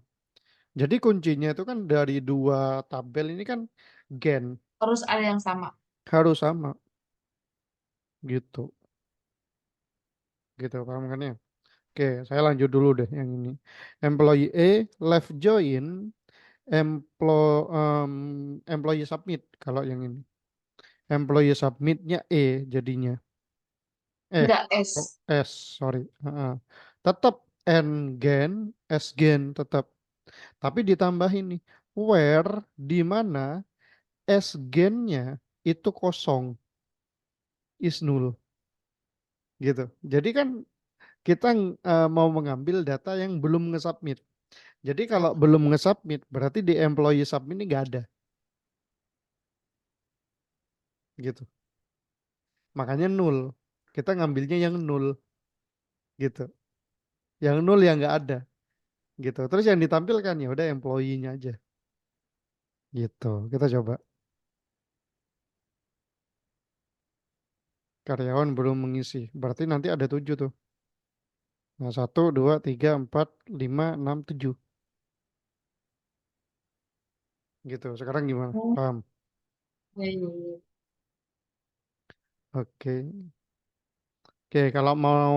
Jadi kuncinya itu kan dari dua tabel ini kan gen Terus ada yang sama. harus sama gitu. Gitu paham kan ya? Oke, saya lanjut dulu deh yang ini. Employee A left join employee submit kalau yang ini. Employee submitnya E jadinya. Eh, Enggak oh, S. S, sorry. Heeh. Tetap N gen, S gen tetap. Tapi ditambahin nih, where di mana S gennya itu kosong, is null gitu. Jadi kan kita mau mengambil data yang belum nge-submit. Jadi kalau belum nge-submit berarti di employee submit ini nggak ada gitu. Makanya null. Kita ngambilnya yang null gitu. Yang null yang nggak ada gitu. Terus yang ditampilkan ya udah employee-nya aja gitu. Kita coba. Karyawan belum mengisi. Berarti nanti ada 7 tuh. Nah, 1, 2, 3, 4, 5, 6, 7 gitu. Sekarang gimana? Oh, Paham? iya, iya, iya. Oke. Oke, kalau mau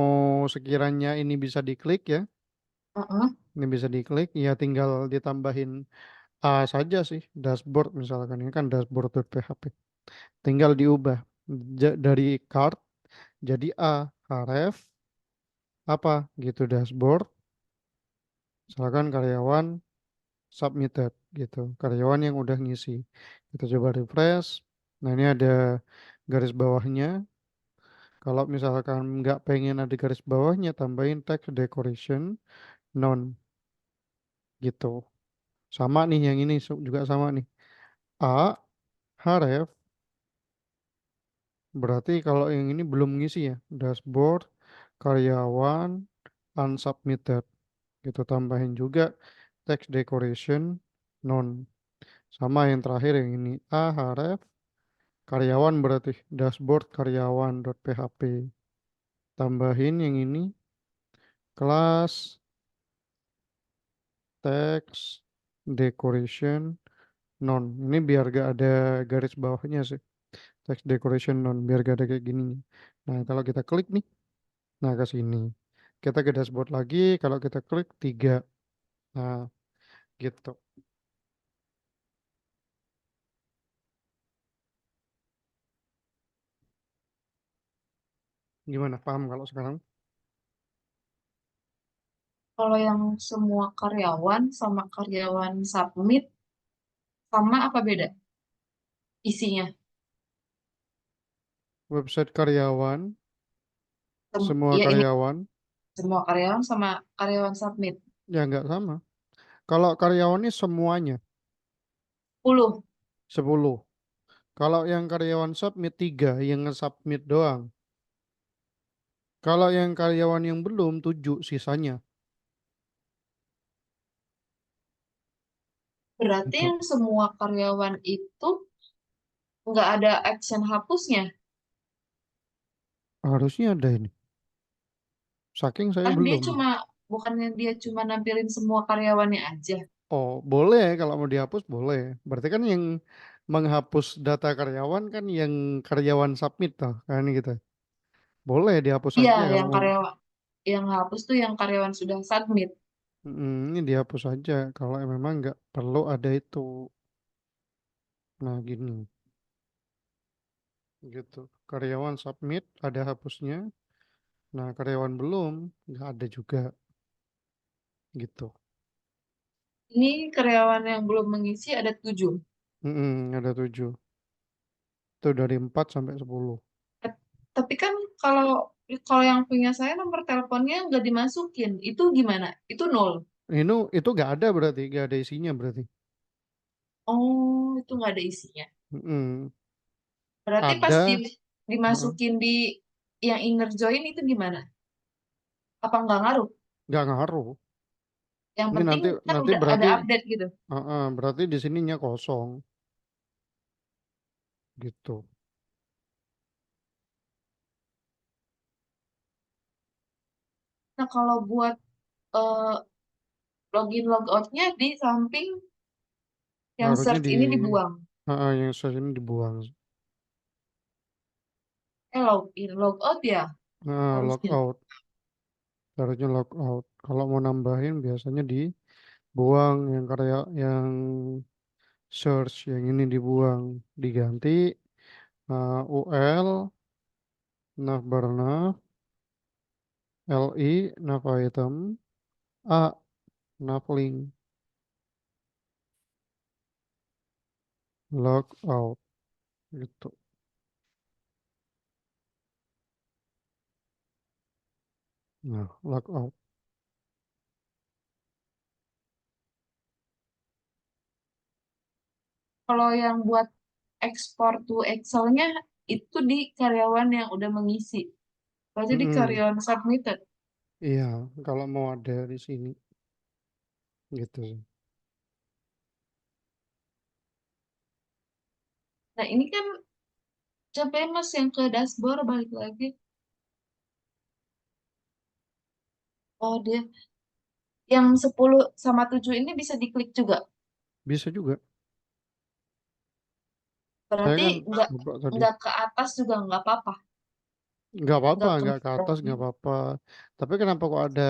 sekiranya ini bisa diklik ya. Heeh. Ini bisa diklik, ya tinggal ditambahin A saja sih. Dashboard misalkan. Ini kan dashboard.php. Tinggal diubah. Dari card jadi A. Href apa gitu dashboard. Misalkan karyawan submitted gitu. Karyawan yang udah ngisi. Kita coba refresh. Nah ini ada garis bawahnya. Kalau misalkan nggak pengen ada garis bawahnya, tambahin text decoration none gitu. Sama nih yang ini juga sama nih. A href berarti kalau yang ini belum ngisi ya. Dashboard karyawan unsubmitted gitu. Tambahin juga text decoration none. Sama yang terakhir yang ini A href karyawan berarti dashboard karyawan.php. Tambahin yang ini kelas text decoration non. Ini biar gak ada garis bawahnya sih. Text decoration non biar gak ada kayak gini. Nah, kalau kita klik nih, nah ke sini. Kita ke dashboard lagi, kalau kita klik 3. Nah, gitu. Gimana? Paham kalau sekarang? Kalau yang semua karyawan sama karyawan submit sama apa beda isinya? Website karyawan, semua Ya ini karyawan, semua karyawan sama karyawan submit. ya nggak sama. Kalau karyawan ini semuanya 10. 10. Kalau yang karyawan submit 3, yang nge-submit doang. Kalau yang karyawan yang belum 7 sisanya. Berarti Itu yang semua karyawan itu nggak ada action hapusnya. harusnya ada ini. Saking saya Kan dia belum. cuma, bukannya dia cuma nampilin semua karyawannya aja. Oh, boleh kalau mau dihapus boleh. Berarti kan yang menghapus data karyawan kan yang karyawan submit toh, kan gitu. Boleh dihapus Iya, aja kalau yang mau. karyawan yang hapus tuh yang karyawan sudah submit. Ini dihapus aja kalau memang nggak perlu ada itu. Nah, gini gitu. Karyawan submit ada hapusnya. Nah, karyawan belum nggak ada juga gitu. Ini karyawan yang belum mengisi ada 7. Ada 7. Itu dari 4 sampai 10. Tapi kan kalau kalau yang punya saya nomor teleponnya nggak dimasukin. Itu gimana? Itu nol. Itu nggak ada berarti, nggak ada isinya berarti. Oh, itu nggak ada isinya. Mm-mm. Berarti pas Ada, heeh, dimasukin di yang inner join itu gimana? Apa nggak ngaruh? nggak ngaruh. Yang Ini penting nanti kan nanti udah ada berarti, update gitu. berarti di sininya kosong gitu. Nah, kalau buat eh, login logoutnya di samping yang Harusnya search di ini dibuang. yang saya ini dibuang. Login logout ya Nah, harusnya. logout. Harusnya logout. Kalau mau nambahin biasanya dibuang yang karya yang search yang ini dibuang, diganti UL navbarnav LI nav item A navlink logout gitu. Nah, logout. Kalau yang buat ekspor to Excel-nya itu di karyawan yang udah mengisi. Berarti di Mm-mm. karyawan submitted. Iya, kalau mau ada di sini gitu sih. Nah ini kan coba mas yang ke dashboard balik lagi. Oh dia yang 10 sama 7 ini bisa diklik juga. Bisa juga. Saya Berarti kan nggak coba tadi. nggak ke atas juga nggak apa-apa. Nggak apa-apa, Nggak ke nggak ke atas, bawah. nggak apa-apa. Tapi kenapa kok ada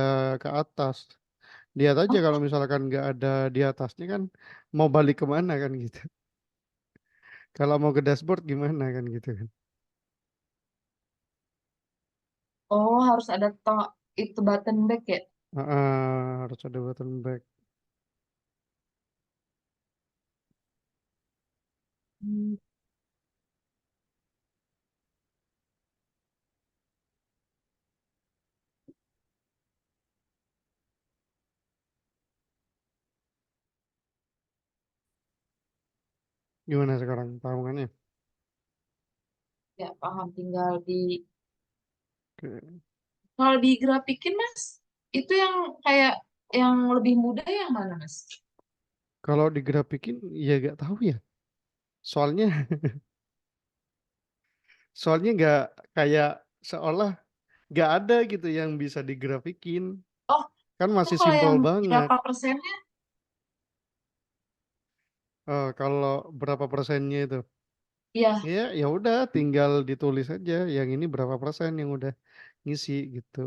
ke atas? Lihat aja Oh, kalau misalkan nggak ada di atasnya kan mau balik kemana kan gitu. Kalau mau ke dashboard gimana kan gitu kan. oh harus ada itu button back ya. Harus ada button back. Hmm, Gimana sekarang pahamannya? ya paham. Tinggal di Oke. kalau digrafikin mas, itu yang kayak yang lebih mudah yang mana mas? Kalau digrafikin ya nggak tahu ya. Soalnya soalnya nggak kayak seolah nggak ada gitu yang bisa digrafikin. Oh, Kan oh masih kalau simpel yang banget. berapa persennya? Kalau berapa persennya itu? Ya, Ya, ya udah tinggal ditulis aja yang ini berapa persen yang udah ngisi gitu.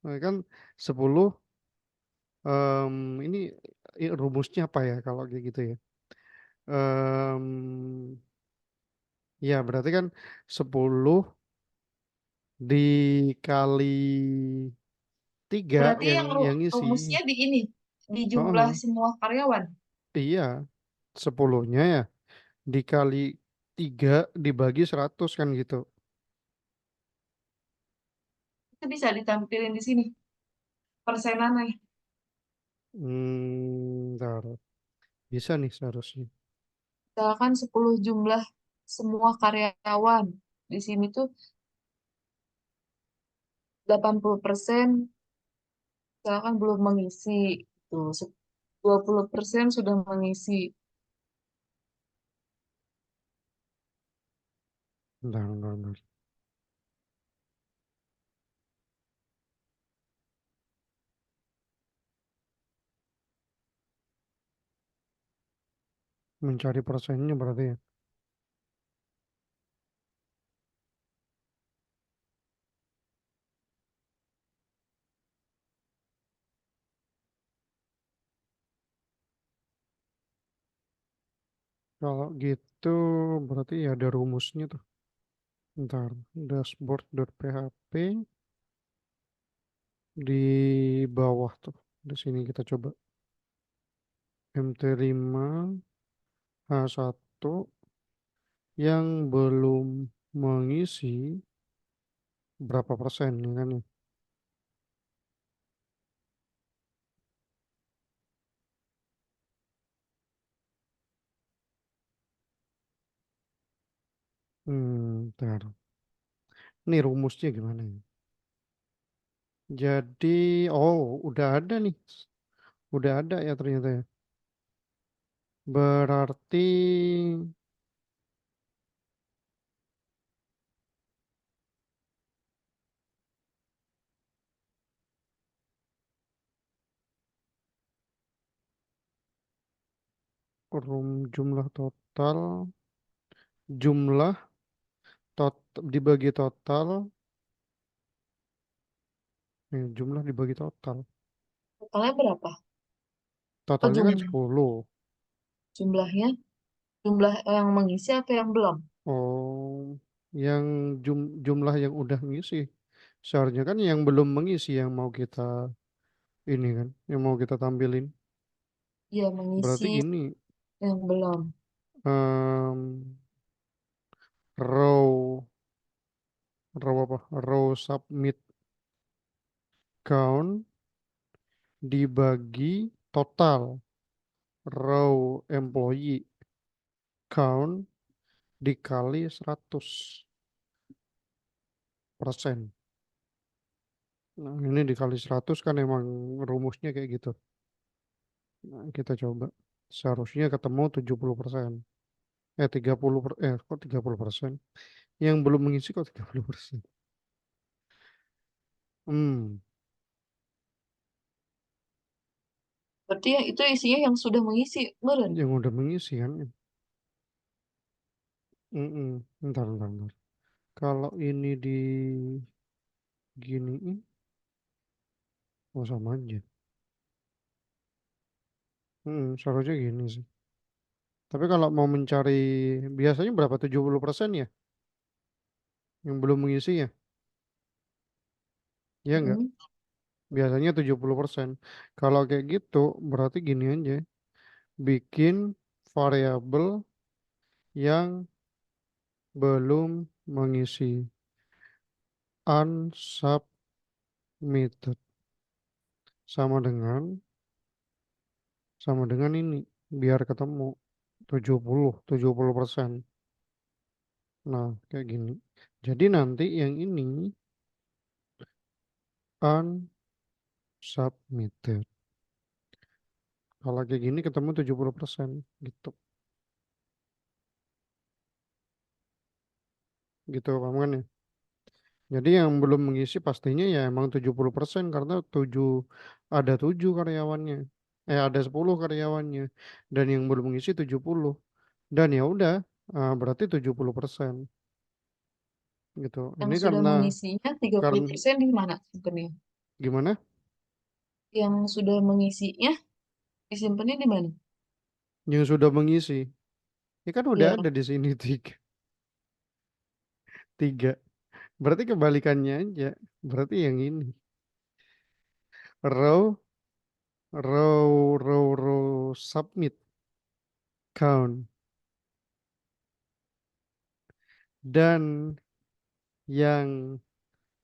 Nah, kan 10 ini rumusnya apa ya kalau kayak gitu ya? Em, ya berarti kan 10 dikali 3 berarti yang yang ngisi. rumusnya di ini, di jumlah Oh, semua karyawan. iya, 10-nya ya dikali 3 dibagi 100 kan gitu. Itu bisa ditampilin di sini, persenannya. Ntar. Bisa nih seharusnya. Misalkan 10 jumlah semua karyawan. Di sini tuh 80% misalkan belum mengisi. Tuh, 20% sudah mengisi. Bentar. Mencari persennya berarti ya. Kalau gitu berarti ya ada rumusnya tuh. Ntar dashboard.php di bawah tuh. Di sini kita coba. MT5 H1 yang belum mengisi berapa persen ya kan ya. Ntar. Ini rumusnya gimana ya? Jadi, oh udah ada nih. Udah ada ya ternyata ya. Berarti Jumlah total, jumlah dibagi total, jumlah dibagi total. Totalnya berapa? Oh, Totalnya kan 10. jumlahnya, jumlah yang mengisi atau yang belum? Oh, yang jumlah yang udah ngisi. Seharusnya kan yang belum mengisi yang mau kita ini kan, yang mau kita tampilin. Ya, mengisi Berarti gini, yang belum. em, row, row apa? Row submit count dibagi total. Row employee count dikali 100%. Nah, ini dikali 100 kan emang rumusnya kayak gitu. Nah, kita coba. Seharusnya ketemu 70%. 30%. Yang belum mengisi kok 30%. Hmm, Berarti yang itu isinya yang sudah mengisi, meren. yang udah mengisi kan. Bentar. Kalau ini di giniin, oh sama aja. Seharusnya gini sih. Tapi kalau mau mencari, biasanya berapa? 70% ya? Yang belum mengisi ya? Ya enggak? Mm-mm. Biasanya 70%. Kalau kayak gitu, berarti gini aja. Bikin variabel yang belum mengisi unsubmitted sama dengan ini biar ketemu 70% Nah, kayak gini. Jadi nanti yang ini unsubmitted. Kalau kayak gini ketemu 70% gitu. Gitu paham kan ya? Jadi yang belum mengisi pastinya ya emang 70% karena 7 karyawannya. Ada 10 karyawannya dan yang belum mengisi 70. Dan ya udah, berarti 70% gitu. Yang Ini sudah karena mengisinya tiga puluh karena persen di mana simpennya? gimana? Yang sudah mengisinya disimpannya di mana? Yang sudah mengisi. Ini kan udah Ya, ada di sini tiga. Tiga. Berarti kebalikannya aja. Berarti yang ini. Row, row submit count. Dan yang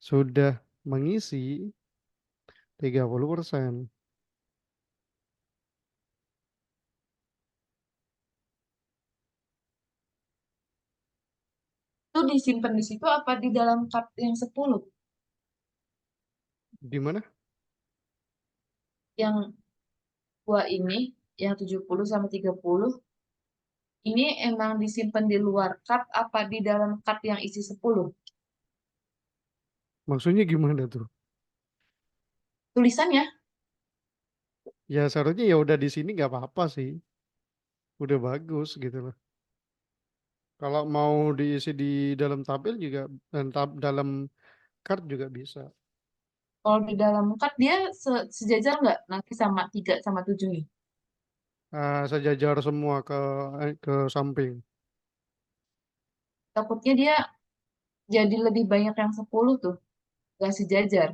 sudah mengisi 30%. itu disimpan di situ apa di dalam cup yang 10? Di mana? Yang dua ini, yang 70 sama 30 ini emang disimpan di luar cup apa di dalam cup yang isi 10? Maksudnya gimana tuh? Tulisannya, Ya seharusnya ya udah di sini nggak apa-apa sih. Udah bagus gitu loh. Kalau mau diisi di dalam tabel juga dan dalam card juga bisa. kalau di dalam cup dia sejajar nggak nanti sama 3 sama 7 nih? Sejajar semua ke samping. Takutnya dia jadi lebih banyak yang 10 tuh, nggak sejajar.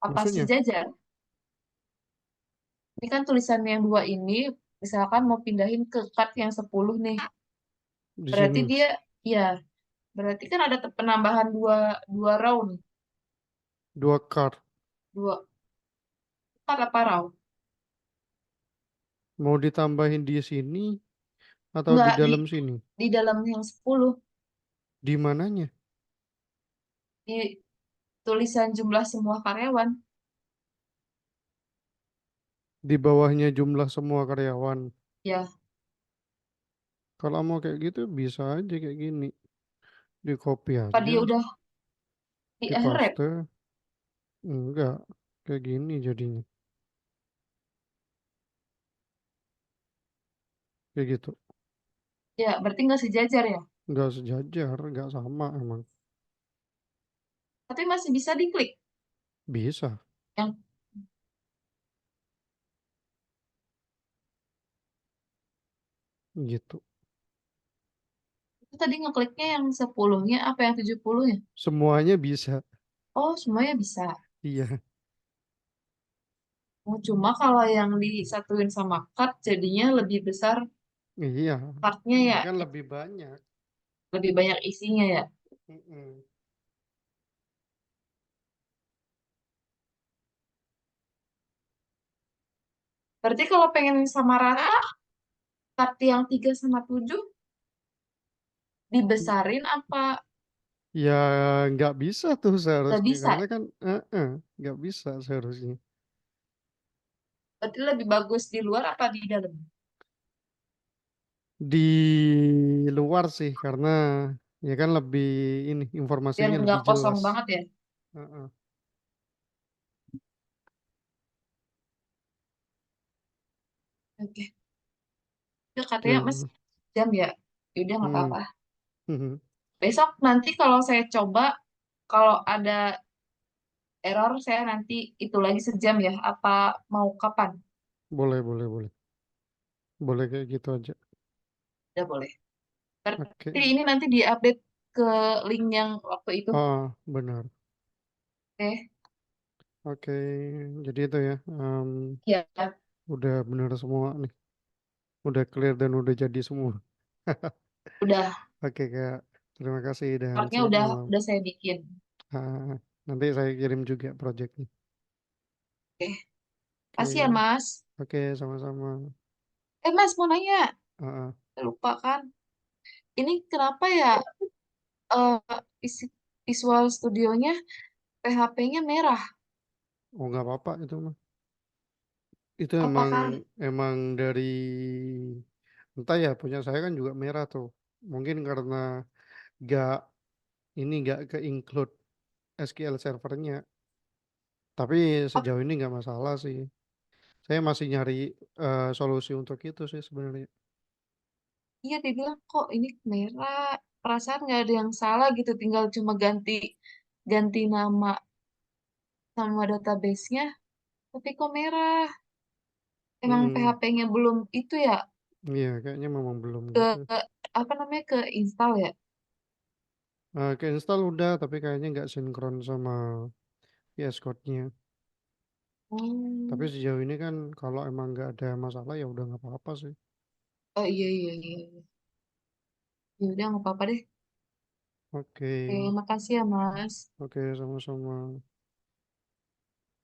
Apa Maksudnya sejajar? Ini kan tulisan yang dua ini, misalkan mau pindahin ke card yang 10 nih. di Berarti sini dia, ya, berarti kan ada penambahan dua, dua round, dua card. dua card apa round? Mau ditambahin di sini atau di Enggak, dalam sini? di dalam yang 10 Di mananya? di tulisan jumlah semua karyawan. Di bawahnya jumlah semua karyawan. Ya, Kalau mau kayak gitu bisa aja kayak gini. Di copy apa aja, dia udah di di rep? paste. Enggak, kayak gini jadinya. kayak gitu. Ya, berarti nggak sejajar ya. Nggak sejajar, nggak sama emang. Tapi masih bisa diklik. Bisa, Yang gitu. itu tadi ngekliknya yang 10-nya apa yang 70-nya? Semuanya bisa. Oh, semuanya bisa. Iya, Oh, cuma kalau yang disatuin sama card jadinya lebih besar iya. cardnya Ya ya, kan lebih banyak. lebih banyak isinya ya. Mm-mm. Berarti kalau pengen sama rata, card yang 3 sama 7 dibesarin apa Ya nggak bisa tuh nggak seharusnya, bisa? karena kan nggak bisa seharusnya. Berarti lebih bagus di luar apa di dalam? Di luar sih, karena ya kan lebih ini Biar informasinya nggak lebih kosong jelas. banget ya. Heeh. Oke. Ya, katanya Mas Tuh. jam ya. Yaudah nggak Hmm. apa-apa. Hmm. Besok nanti kalau saya coba, kalau ada error saya nanti itu lagi sejam ya. Apa mau kapan? Boleh, boleh, boleh. Boleh kayak gitu aja. Udah boleh. Berarti Oke. ini nanti diupdate ke link yang waktu itu. Ah, benar. Oke. Oke, jadi itu ya. Ya, Udah benar semua nih. Udah clear dan udah jadi semua. udah. Oke, Kak. Terima kasih dan Partnya selamat udah malam. udah saya bikin. Ah, nanti saya kirim juga projectnya. Oke. Kasih ya, Oke, Mas. oke, sama-sama. Mas mau nanya. Ah, Lupa kan? Ini kenapa ya eh, Visual Studionya PHP-nya merah? oh nggak apa-apa itu mah. Itu emang Apakah emang dari entah ya, punya saya kan juga merah tuh. Mungkin karena nggak nggak ke include SQL servernya. Tapi oh, sejauh ini nggak masalah sih. Saya masih nyari solusi untuk itu sih sebenarnya. iya dibilang kok ini merah? Perasaan nggak ada yang salah gitu, tinggal cuma ganti ganti nama sama database-nya, tapi kok merah? Emang Mm-mm. PHP-nya belum itu ya Iya, kayaknya memang belum ke gitu. apa namanya ke install ya? Keinstall udah, tapi kayaknya nggak sinkron sama VS Code-nya. Tapi Hmm. sejauh ini kan kalau emang nggak ada masalah ya udah nggak apa-apa sih. Oh iya iya iya. Iya. Ya udah nggak apa-apa deh. Oke, Oke, makasih ya Mas. oke, sama-sama.